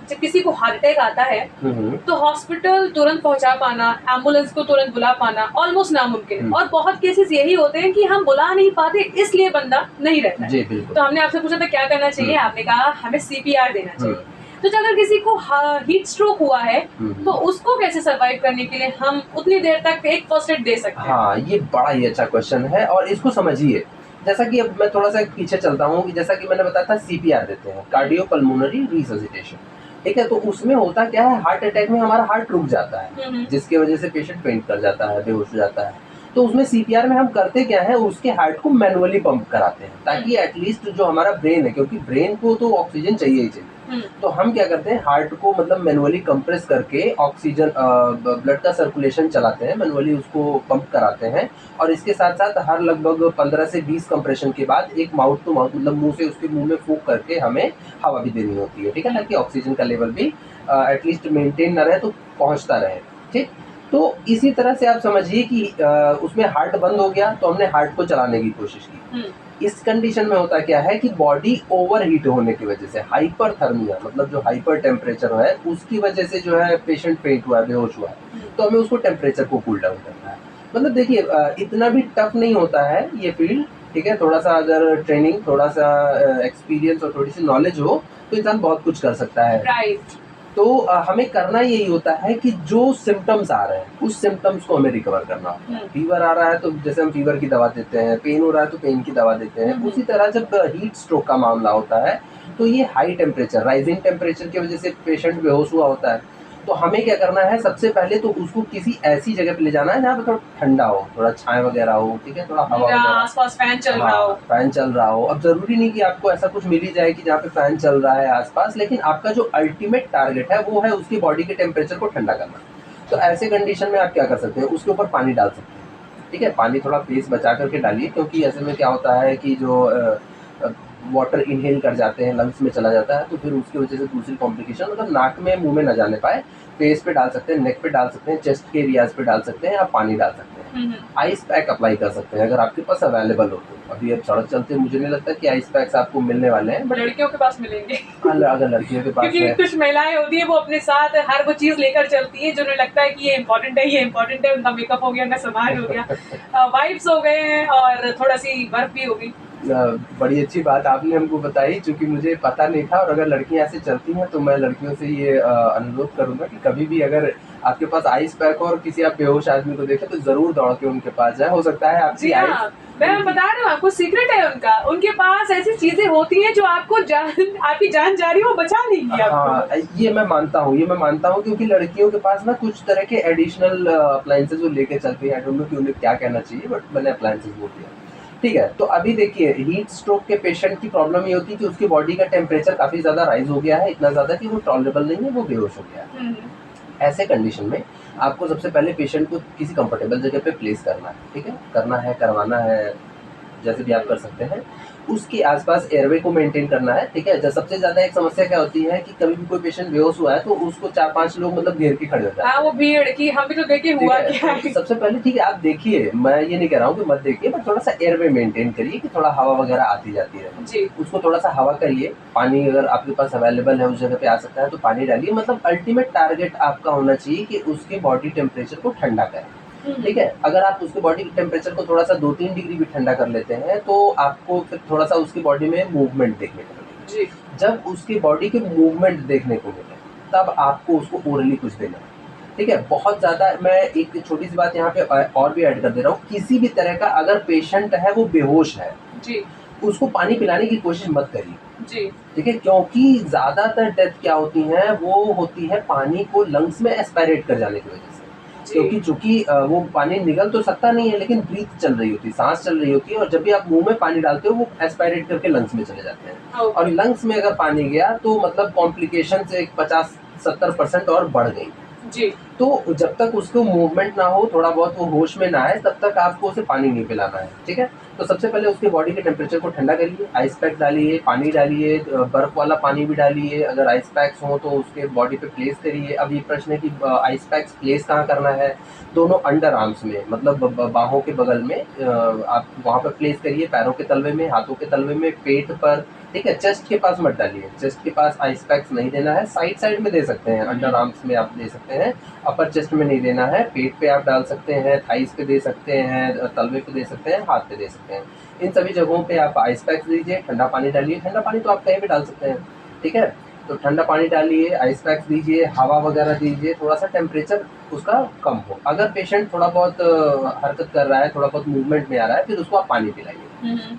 जब किसी को हार्ट अटैक आता है, हुँ, हुँ। तो हॉस्पिटल तुरंत पहुँचा पाना, एम्बुलेंस को तुरंत बुला पाना ऑलमोस्ट नामुमकिन है हुँ। और बहुत केसेज़ यही होते हैं कि हम बुला नहीं पाते इसलिए बंदा नहीं रहता है। जी, बिल्कुल। तो हमने आपसे पूछा था क्या करना चाहिए? हुँ। आपने कहा हमें सीपीआर देना हुँ। चाहिए। तो अगर किसी को हीट स्ट्रोक हुआ है, हुँ, तो हुँ। उसको कैसे सर्वाइव करने के लिए हम उतनी देर तक एक फर्स्ट एड दे सकते हैं? हाँ, ये बड़ा ही अच्छा क्वेश्चन है और इसको समझिए। जैसा कि अब मैं थोड़ा-सा पीछे चलता हूँ कि जैसा कि मैंने बताया था सीपीआर देते हैं, कार्डियोपल्मोनरी रिससिटेशन, ठीक है? तो उसमें होता क्या है, हार्ट अटैक में हमारा हार्ट रुक जाता है, हुँ, हुँ। जिसकी वजह से पेशेंट फेंट कर जाता है, बेहोश हो जाता है। तो उसमें सीपीआर में हम करते क्या है, उसके हार्ट को मैनुअली पंप कराते हैं ताकि एटलीस्ट जो हमारा ब्रेन है, क्योंकि ब्रेन को तो ऑक्सीजन चाहिए ही चाहिए, तो हम क्या करते हैं हार्ट को मतलब मैनुअली कंप्रेस करके ऑक्सीजन ब्लड का सर्कुलेशन चलाते हैं, मैनुअली उसको पंप कराते हैं। और इसके साथ साथ हर लगभग 15 से 20 कंप्रेशन के बाद एक माउथ टू माउथ मतलब मुंह से उसके मुंह में फूंक करके हमें हवा भी देनी होती है, ठीक है, ताकि ऑक्सीजन का लेवल भी एटलीस्ट मेंटेन ना रहे तो पहुंचता रहे, ठीक। तो इसी तरह से आप समझिए कि उसमें हार्ट बंद हो गया तो हमने हार्ट को चलाने की कोशिश की। इस कंडीशन में होता क्या है कि बॉडी ओवरहीट होने की वजह से हाइपरथर्मिया मतलब जो हाइपर टेम्परेचर है उसकी वजह से जो है पेशेंट फेंट हुआ है, बेहोश हुआ है, तो हमें उसको टेम्परेचर को कूल डाउन करना है। मतलब देखिए इतना भी टफ नहीं होता है ये फील्ड, ठीक है, थोड़ा सा अगर ट्रेनिंग, थोड़ा सा एक्सपीरियंस और थोड़ी सी नॉलेज हो तो इंसान बहुत कुछ कर सकता है। राइट। तो हमें करना यही होता है कि जो सिम्टम्स आ रहे हैं उस सिम्टम्स को हमें रिकवर करना होता है। फीवर आ रहा है तो जैसे हम फीवर की दवा देते हैं, पेन हो रहा है तो पेन की दवा देते हैं, उसी तरह जब हीट स्ट्रोक का मामला होता है तो ये हाई टेम्परेचर, राइजिंग टेम्परेचर की वजह से पेशेंट बेहोश हुआ होता है। तो हमें क्या करना है, सबसे पहले तो उसको किसी ऐसी जगह पे ले जाना है जहाँ पे थोड़ा ठंडा हो, थोड़ा छाया वगैरह हो, ठीक है, थोड़ा हवा वगैरह, आसपास फैन चल रहा हो। हाँ, फैन चल रहा हो। अब जरूरी नहीं कि आपको ऐसा कुछ मिल ही जाए कि जहाँ पे फैन चल रहा है आसपास, लेकिन आपका जो अल्टीमेट टारगेट है वो है उसकी बॉडी के टेम्परेचर को ठंडा करना। तो ऐसे कंडीशन में आप क्या कर सकते हैं, उसके ऊपर पानी डाल सकते हैं, ठीक है, पानी थोड़ा फेस बचा करके डालिए, क्योंकि ऐसे में क्या होता है कि जो वाटर इनहेल कर जाते हैं, लंग्स में चला जाता है, तो फिर उसकी वजह से दूसरी कॉम्प्लिकेशन मतलब नाक में मुंह में न जाने पाए। फेस पे डाल सकते हैं, नेक पे डाल सकते हैं, चेस्ट के एरियाज पे डाल सकते हैं, आप पानी डाल सकते हैं। आइस पैक अप्लाई कर सकते हैं अगर आपके पास अवेलेबल हो तो। अभी अब सड़क चलते मुझे नहीं लगता कि आइस पैक्स आपको मिलने वाले हैं, बट लड़कियों के पास मिलेंगे। अगर लड़कियों के पास क्योंकि है, कुछ महिलाएं होती है वो अपने साथ हर वो चीज लेकर चलती है जो उन्हें लगता है कि ये इम्पोर्टेंट है, ये इम्पोर्टेंट है, उनका मेकअप हो गया, उनका सामान हो गया, वाइप्स हो गए हैं और थोड़ा सी बर्फ भी होगी। बड़ी अच्छी बात आपने हमको बताई, क्योंकि मुझे पता नहीं था। और अगर लड़कियां ऐसे चलती हैं तो मैं लड़कियों से ये अनुरोध करूंगा कि कभी भी अगर आपके पास आइस पैक और किसी आप बेहोश आदमी को देखे तो जरूर दौड़ के उनके पास जाए। हो सकता है आपकी जी हाँ, मैं बता रही हूँ आपको, सीक्रेट है उनका, उनके पास ऐसी चीजें होती हैं जो आपको आपकी जान जा रही है वो बचा लेंगी आपको। हाँ, ये मैं मानता हूँ, क्योंकि लड़कियों के पास ना कुछ तरह के एडिशनल अप्लायंसेज वो लेके चलती है। आई डोंट नो कि उन्हें क्या कहना चाहिए, बट मैंने अप्लायंसेज बोल दिया, ठीक है। तो अभी देखिए हीट स्ट्रोक के पेशेंट की प्रॉब्लम ये होती है कि उसकी बॉडी का टेम्परेचर काफी ज्यादा राइज हो गया है, इतना ज्यादा कि वो टॉलरेबल नहीं है, वो बेहोश हो गया है। ऐसे कंडीशन में आपको सबसे पहले पेशेंट को किसी कंफर्टेबल जगह पे प्लेस करना है, ठीक है, करवाना है, जैसे भी आप कर सकते हैं। उसके आसपास एयरवे को मेंटेन करना है, ठीक है। सबसे ज्यादा एक समस्या क्या होती है कि कभी भी कोई पेशेंट बेहोश हुआ है तो उसको 4-5 लोग मतलब घेर के खड़े हो जाते हैं। हाँ, वो भीड़ की हम भी तो देखे हुआ क्या है। तो सबसे पहले ठीक है आप देखिए, मैं ये नहीं कह रहा हूँ कि मत देखिए, बट थोड़ा सा एयरवे मेंटेन करिए कि थोड़ा हवा वगैरह आती जाती रहे जी। उसको थोड़ा सा हवा करिए। पानी अगर आपके पास अवेलेबल है, उस जगह पे आ सकता है तो पानी डालिए। मतलब अल्टीमेट टारगेट आपका होना चाहिए कि उसके बॉडी टेम्परेचर को ठंडा करें, ठीक है। अगर आप उसके बॉडी टेम्परेचर को थोड़ा सा 2-3 डिग्री भी ठंडा कर लेते हैं तो आपको फिर थोड़ा सा उसकी बॉडी में मूवमेंट देखने को मिलेगा। जी। जब उसकी बॉडी के मूवमेंट देखने को मिले तब आपको उसको ओरली कुछ देना है, ठीक है। बहुत ज़्यादा मैं एक छोटी सी बात यहाँ पे और भी ऐड कर दे रहा हूँ, किसी भी तरह का अगर पेशेंट है वो बेहोश है जी। उसको पानी पिलाने की कोशिश मत करिए, जी। ठीक है, क्योंकि ज़्यादातर डेथ क्या होती है वो होती है पानी को लंग्स में एस्पायरेट कर जाने की वजह से। क्योंकि चूंकि वो पानी निकल तो सकता नहीं है लेकिन ब्रीथ चल रही होती है, सांस चल रही होती है, और जब भी आप मुंह में पानी डालते हो वो एस्पायरेट करके लंग्स में चले जाते हैं। और लंग्स में अगर पानी गया तो मतलब कॉम्प्लिकेशन से 50-70% और बढ़ गई। जी। तो जब तक उसको मूवमेंट ना हो, थोड़ा बहुत वो होश में ना आए, तब तक आपको उसे पानी नहीं पिलाना है, ठीक है। तो सबसे पहले उसके बॉडी के टेम्परेचर को ठंडा करिए, आइस पैक डालिए, पानी डालिए, बर्फ वाला पानी भी डालिए। अगर आइस पैक्स हो तो उसके बॉडी पे प्लेस करिए। अब ये प्रश्न है कि आइस पैक्स प्लेस कहाँ करना है, दोनों अंडर आर्म्स में, मतलब बाहों के बगल में आप वहाँ पर प्लेस करिए, पैरों के तलवे में, हाथों के तलवे में, पेट पर, ठीक है। चेस्ट के पास मत डालिए, चेस्ट के पास आइस पैक्स नहीं देना है, साइड साइड में दे सकते हैं, अंडर आर्म्स में आप दे सकते हैं, अपर चेस्ट में नहीं देना है। पेट पे आप डाल सकते हैं, थाइस पे दे सकते हैं, तलवे पे दे सकते हैं, हाथ पे दे सकते हैं। इन सभी जगहों पे आप आइस पैक्स दीजिए, ठंडा पानी डालिए। ठंडा पानी तो आप कहीं भी डाल सकते हैं, ठीक है। तो ठंडा पानी डालिए, आइस पैक्स दीजिए, हवा वगैरह दीजिए, थोड़ा सा टेम्परेचर उसका कम हो। अगर पेशेंट थोड़ा बहुत हरकत कर रहा है, थोड़ा बहुत मूवमेंट में आ रहा है, फिर उसको आप पानी पिलाइए।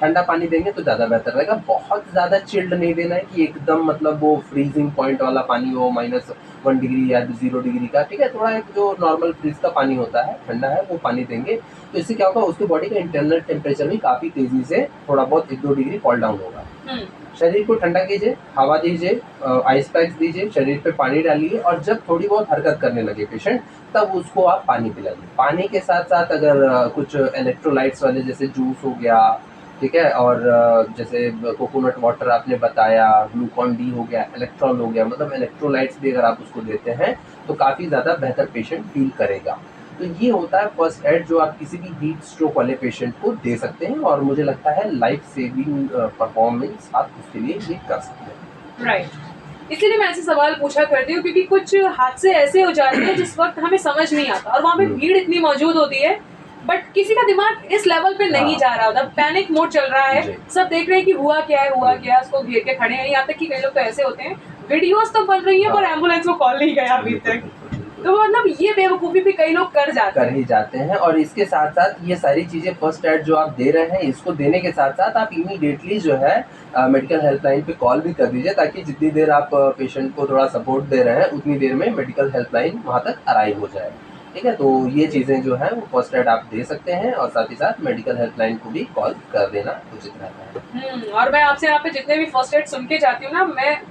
ठंडा पानी देंगे तो ज़्यादा बेहतर रहेगा। बहुत ज़्यादा चिल्ड नहीं देना है कि एकदम मतलब वो फ्रीजिंग पॉइंट वाला पानी हो, -1 डिग्री या 0 डिग्री का, ठीक है? थोड़ा एक जो नॉर्मल फ्रिज का पानी होता है, ठंडा है, वो पानी देंगे। तो इससे क्या होगा, उसकी बॉडी का इंटरनल टेम्परेचर भी काफ़ी तेज़ी से थोड़ा बहुत 1-2 डिग्री फॉल डाउन होगा। शरीर को ठंडा कीजिए, हवा दीजिए, आइस पैक्स दीजिए, शरीर पे पानी डालिए और जब थोड़ी बहुत हरकत करने लगे पेशेंट, तब उसको आप पानी पिलाइए। पानी के साथ-साथ अगर कुछ इलेक्ट्रोलाइट्स वाले जैसे जूस हो गया, ठीक है? और जैसे कोकोनट वाटर आपने बताया, ग्लूकॉन डी हो गया, इलेक्ट्रॉल हो गया, मतलब इलेक्ट्रोलाइट्स भी अगर आप उसको देते हैं, तो काफ़ी ज़्यादा बेहतर पेशेंट फ़ील करेगा। तो ये होता है फर्स्ट एड जो आप किसी भी हीट स्ट्रोक वाले पेशेंट को दे सकते हैं और मुझे लगता है लाइफ सेविंग परफॉर्मेंस आप उसके लिए ये कर सकते हैं। राइट। इसीलिए मैं ऐसे सवाल पूछा करती हूँ क्योंकि कुछ हादसे ऐसे हो जाते हैं जिस वक्त हमें समझ नहीं आता और वहाँ पे भीड़ इतनी मौजूद होती है, बट किसी का दिमाग इस लेवल पे नहीं हाँ। जा रहा होता, पैनिक मोड चल रहा है, जी। सब देख रहे हैं कि हुआ क्या है, उसको घेर के खड़े हैं। यहाँ तक कि कई लोग तो ऐसे होते हैं, वीडियोस तो बन रही है पर हाँ। एम्बुलेंस को कॉल नहीं गया अभी बिल्कुल, तक। बिल्कुल, बिल्कुल। तो मतलब ये बेवकूफ़ी भी कई लोग कर जाते कर हैं। ही जाते हैं और इसके साथ-साथ ये सारी चीज़ें फर्स्ट एड जो आप दे रहे हैं, इसको देने के साथ-साथ आप इमीडिएटली जो है मेडिकल हेल्पलाइन पे कॉल भी कर दीजिए ताकि जितनी देर आप पेशेंट को थोड़ा सपोर्ट दे रहे हैं, उतनी देर में मेडिकल हेल्पलाइन वहाँ तक अराइव हो जाए। ठीक है? तो ये चीज़ें जो हैं वो फर्स्ट एड आप दे सकते हैं और साथ ही साथ मेडिकल हेल्पलाइन को भी कॉल कर देना उचित रहता है। और मैं आपसे यहाँ पे जितने भी फर्स्ट एड सुन के जाती हूँ ना,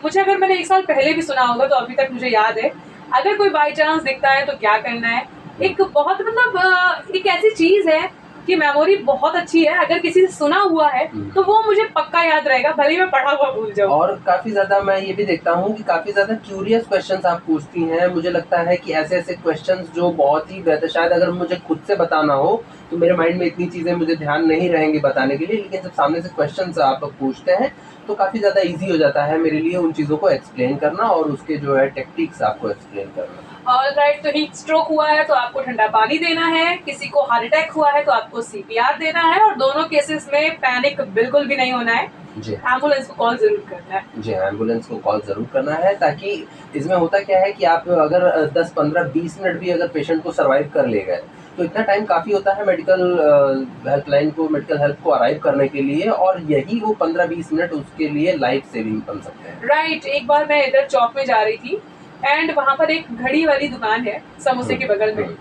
मुझे अगर मैंने 1 साल पहले भी सुना होगा तो अभी तक मुझे याद है। अगर कोई बाय चांस दिखता है तो क्या करना है? एक बहुत मतलब एक ऐसी चीज़ है कि मेमोरी बहुत अच्छी है, अगर किसी से सुना हुआ है तो वो मुझे पक्का याद रहेगा, भले ही मैं पढ़ा हुआ भूल जाऊँ। और काफ़ी ज़्यादा मैं ये भी देखता हूँ कि काफ़ी ज़्यादा क्यूरियस क्वेश्चंस आप पूछती हैं। मुझे लगता है कि ऐसे-ऐसे क्वेश्चंस जो बहुत ही बेहतर, शायद अगर मुझे खुद से बताना हो, तो मेरे माइंड में इतनी चीज़ें मुझे ध्यान नहीं रहेंगी बताने के लिए, लेकिन जब सामने से क्वेश्चंस आप पूछते हैं, तो काफ़ी ज़्यादा ईज़ी हो जाता है मेरे लिए उन चीज़ों को एक्सप्लेन करना और उसके जो है टेक्निक्स आपको एक्सप्लेन करना। ऑलराइट, तो हीट स्ट्रोक हुआ है तो आपको ठंडा पानी देना है, किसी को हार्ट अटैक हुआ है तो आपको सीपीआर देना है और दोनों केसेस में पैनिक बिल्कुल भी नहीं होना है। जी। एम्बुलेंस को कॉल ज़रूर करना है। जी, एम्बुलेंस को कॉल ज़रूर करना है ताकि इसमें होता क्या है कि आप अगर 10, 15, 20 मिनट भी अगर पेशेंट को सर्वाइव कर ले गए, तो इतना टाइम काफ़ी होता है मेडिकल हेल्प को अराइव करने के लिए और यही वो 15-20 मिनट उसके लिए लाइफ सेविंग बन सकते हैं। राइट, एक बार मैं इधर चौक में जा रही थी एंड वहाँ पर एक घड़ी वाली दुकान है समोसे के बगल में।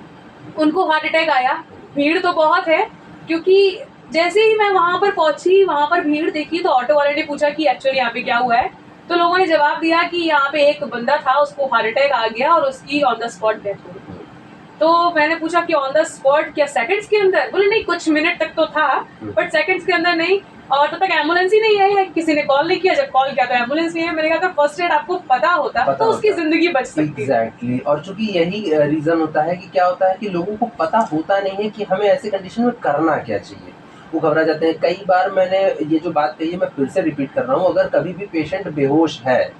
उनको हार्ट अटैक आया, भीड़ तो बहुत है क्योंकि जैसे ही मैं वहाँ पर पहुंची, वहाँ पर भीड़ देखी तो ऑटो वाले ने पूछा कि एक्चुअली यहाँ पे क्या हुआ है, तो लोगों ने जवाब दिया कि यहाँ पे एक बंदा था, उसको हार्ट अटैक आ गया और उसकी ऑन द स्पॉट डेथ हो गई। तो मैंने पूछा कि ऑन द स्पॉट क्या सेकंड्स के अंदर? बोले नहीं, कुछ मिनट तक तो था बट सेकंड्स के अंदर नहीं, और तब तक एम्बुलेंस ही नहीं आई है, किसी ने कॉल नहीं किया, जब कॉल किया तो एम्बुलेंस नहीं है। मैंने कहा अगर फर्स्ट एड आपको पता होता तो उसकी जिंदगी बच सकती। एग्जैक्टली। और चूंकि यही रीज़न होता है कि क्या होता है कि लोगों को पता होता नहीं है कि हमें ऐसे कंडीशन में करना क्या चाहिए, वो घबरा जाते हैं। कई बार मैंने ये जो बात कही है मैं फिर से रिपीट कर रहा हूँ, अगर कभी भी पेशेंट बेहोश है,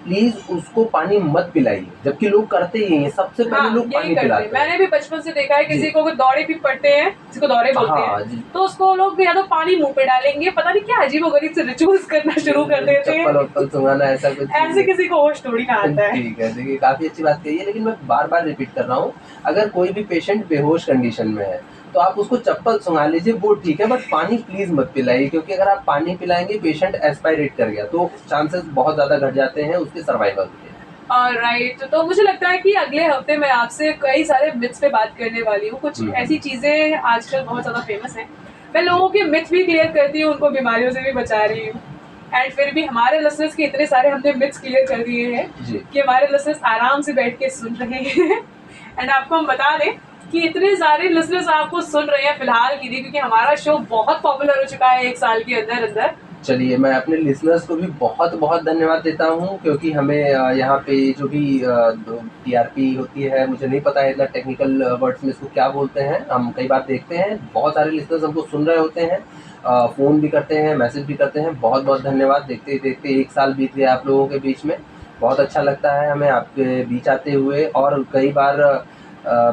प्लीज उसको पानी मत पिलाइए, जबकि लोग करते ही हैं, सबसे पहले लोग पानी पिलाते हैं। मैंने भी बचपन से देखा है, किसी को दौरे भी पड़ते हैं, किसी को दौरे बोलते हैं, तो उसको लोग या तो पानी मुंह पे डालेंगे, पता नहीं क्या अजीबोगरीब से रिचुअल्स करना शुरू कर देते हैं, चप्पल सुंघाना, ऐसा कुछ ऐसे किसी को होश थोड़ी ना आता है। ठीक है, देखिए काफी अच्छी बात कही है, लेकिन मैं बार बार रिपीट कर रहा हूँ, अगर कोई भी पेशेंट बेहोश कंडीशन में है तो आप उसको चप्पल सुंघा लीजिए, वो ठीक है, बट पानी प्लीज मत पिलाइए, क्योंकि अगर आप पानी पिलाएंगे पेशेंट एस्पायरेट कर गया तो चांसेस बहुत ज्यादा घट जाते हैं उसके सर्वाइवल के। राइट, तो मुझे लगता है कि अगले हफ्ते मैं आपसे कई सारे मिथ्स पे बात करने वाली हूँ। कुछ ऐसी चीजें आजकल बहुत ज्यादा फेमस हैं, मैं लोगों के मिथ भी क्लियर करती हूँ, उनको बीमारियों से भी बचा रही हूँ। एंड फिर भी हमारे लिसनर्स के इतने सारे हमने मिथ्स क्लियर कर दिए हैं कि हमारे लिसनर्स आराम से बैठ के सुन रहे हैं। एंड आपको हम बता दें कि इतने सारे लिसनर्स आपको सुन रहे हैं फिलहाल के लिए, क्योंकि हमारा शो बहुत पॉपुलर हो चुका है 1 साल के अंदर अंदर। चलिए, मैं अपने लिसनर्स को भी बहुत बहुत धन्यवाद देता हूँ, क्योंकि हमें यहाँ पे जो भी टीआरपी होती है, मुझे नहीं पता है इतना टेक्निकल वर्ड्स में इसको क्या बोलते हैं, हम कई बार देखते हैं बहुत सारे लिसनर्स हमको सुन रहे होते हैं, फ़ोन भी करते हैं, मैसेज भी करते हैं, बहुत बहुत धन्यवाद। देखते देखते 1 साल बीत गया आप लोगों के बीच में, बहुत अच्छा लगता है हमें आपके बीच आते हुए। और कई बार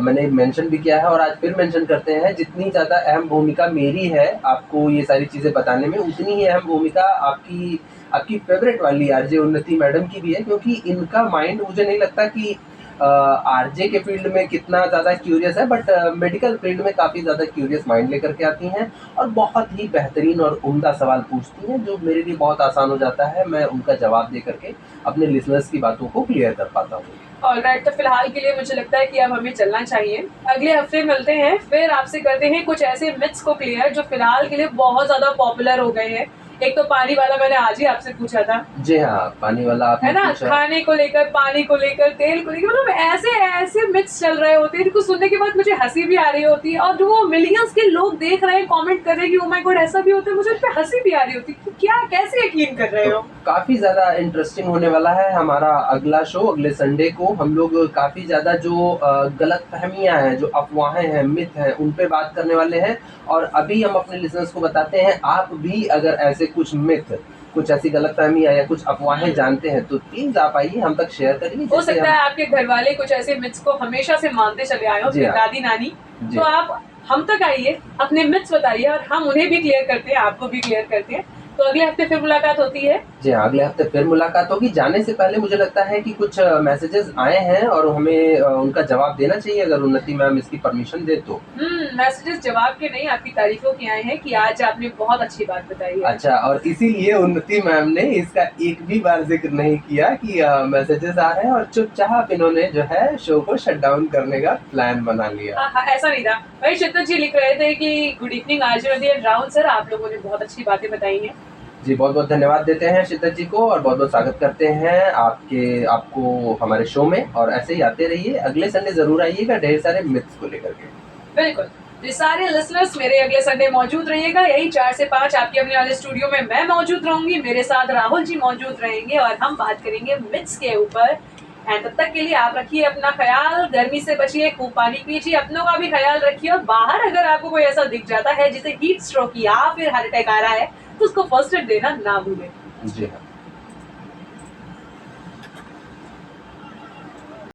मैंने मेंशन भी किया है और आज फिर मेंशन करते हैं, जितनी ज़्यादा अहम भूमिका मेरी है आपको ये सारी चीज़ें बताने में, उतनी ही अहम भूमिका आपकी फेवरेट वाली आरजे उन्नति मैडम की भी है, क्योंकि इनका माइंड मुझे नहीं लगता कि आरजे के फील्ड में कितना ज़्यादा क्यूरियस है, बट मेडिकल फील्ड में काफ़ी ज़्यादा क्यूरियस माइंड लेकर के आती हैं और बहुत ही बेहतरीन और उम्दा सवाल पूछती हैं, जो मेरे लिए बहुत आसान हो जाता है। मैं उनका जवाब दे करके अपने लिसनर्स की बातों को क्लियर कर पाता हूँ। ऑलराइट, तो फिलहाल के लिए मुझे लगता है कि अब हमें चलना चाहिए। अगले हफ्ते मिलते हैं, फिर आपसे करते हैं कुछ ऐसे मिथ्स को क्लियर जो फिलहाल के लिए बहुत ज्यादा पॉपुलर हो गए हैं। एक तो पानी वाला मैंने आज ही आपसे पूछा था, जी हाँ, पानी वाला आपने है ना, पूछा। खाने को लेकर, पानी को लेकर, तेल को लेकर, मतलब ऐसे ऐसे मिथ्स चल रहे होते हैं जिनको सुनने के बाद मुझे हंसी भी आ रही होती है, और जो वो मिलियंस के लोग देख रहे हैं, कमेंट कर रहे हैं कि ओ माय गॉड ऐसा भी होता है, मुझे उस पे हंसी भी आ रही होती है कि क्या, कैसे यकीन कर रहे तो हो। काफ़ी ज़्यादा इंटरेस्टिंग होने वाला है हमारा अगला शो। अगले संडे को हम लोग काफ़ी ज़्यादा जो गलतफ़हमियाँ हैं, जो अफ़वाहें हैं, मिथ हैं, उन पे बात करने वाले हैं। और अभी हम अपने लिसनर्स को बताते हैं, आप भी अगर ऐसे कुछ मिथ, कुछ ऐसी गलतफ़हमियाँ या कुछ अफ़वाहें जानते हैं, तो प्लीज़ आप आइए, हम तक शेयर करिए, हो जिससे सकता हम। है आपके घर वाले कुछ ऐसे मिथ्स को हमेशा से मानते चले आए हो, जी अपने हाँ। दादी नानी, जी। तो आप हम तक आइए, अपने मिथ्स बताइए और हम उन्हें भी क्लियर करते हैं, आपको भी क्लियर करते हैं। तो अगले हफ्ते फिर मुलाकात होती है। जी हाँ, अगले हफ्ते फिर मुलाकात होगी। जाने से पहले मुझे लगता है कि कुछ मैसेजेस आए हैं और हमें उनका जवाब देना चाहिए, अगर उन्नति मैम इसकी परमिशन दे तो। मैसेजेस जवाब के नहीं, आपकी तारीफों के आए हैं कि आज आपने बहुत अच्छी बात बताई है। अच्छा, और इसीलिए उन्नति मैम ने इसका एक भी बार ज़िक्र नहीं किया कि मैसेजेस आ रहे हैं, और चुपचाप इन्होंने जो है शो को शट डाउन करने का प्लान बना लिया। हाँ हाँ, ऐसा नहीं था भाई। शिद्दत जी लिख रहे थे कि good evening RJ and Rahul sir, आप लोगों ने बहुत अच्छी बातें बताई हैं। जी, बहुत-बहुत धन्यवाद देते हैं शिद्दत जी को, और बहुत-बहुत स्वागत करते हैं आपको हमारे शो में, और ऐसे ही आते रहिए। अगले संडे ज़रूर आइएगा ढेर सारे मिथ्स को लेकर के। बिल्कुल। ये सारे लिसनर्स मेरे अगले संडे मौजूद रहिएगा, यही 4 से 5 आपके अपने वाले स्टूडियो में मैं मौजूद रहूंगी, मेरे साथ राहुल जी मौजूद रहेंगे और हम बात करेंगे मिथ्स के ऊपर। एंड तब तक के लिए आप रखिए अपना ख्याल, गर्मी से बचिए, खूब पानी पीजिए, अपनों का भी ख्याल रखिए, और बाहर अगर आपको कोई ऐसा दिख जाता है जिसे हीट स्ट्रोक या फिर हार्ट अटैक आ रहा है, तो उसको फर्स्ट एड देना ना भूलें। जी हाँ।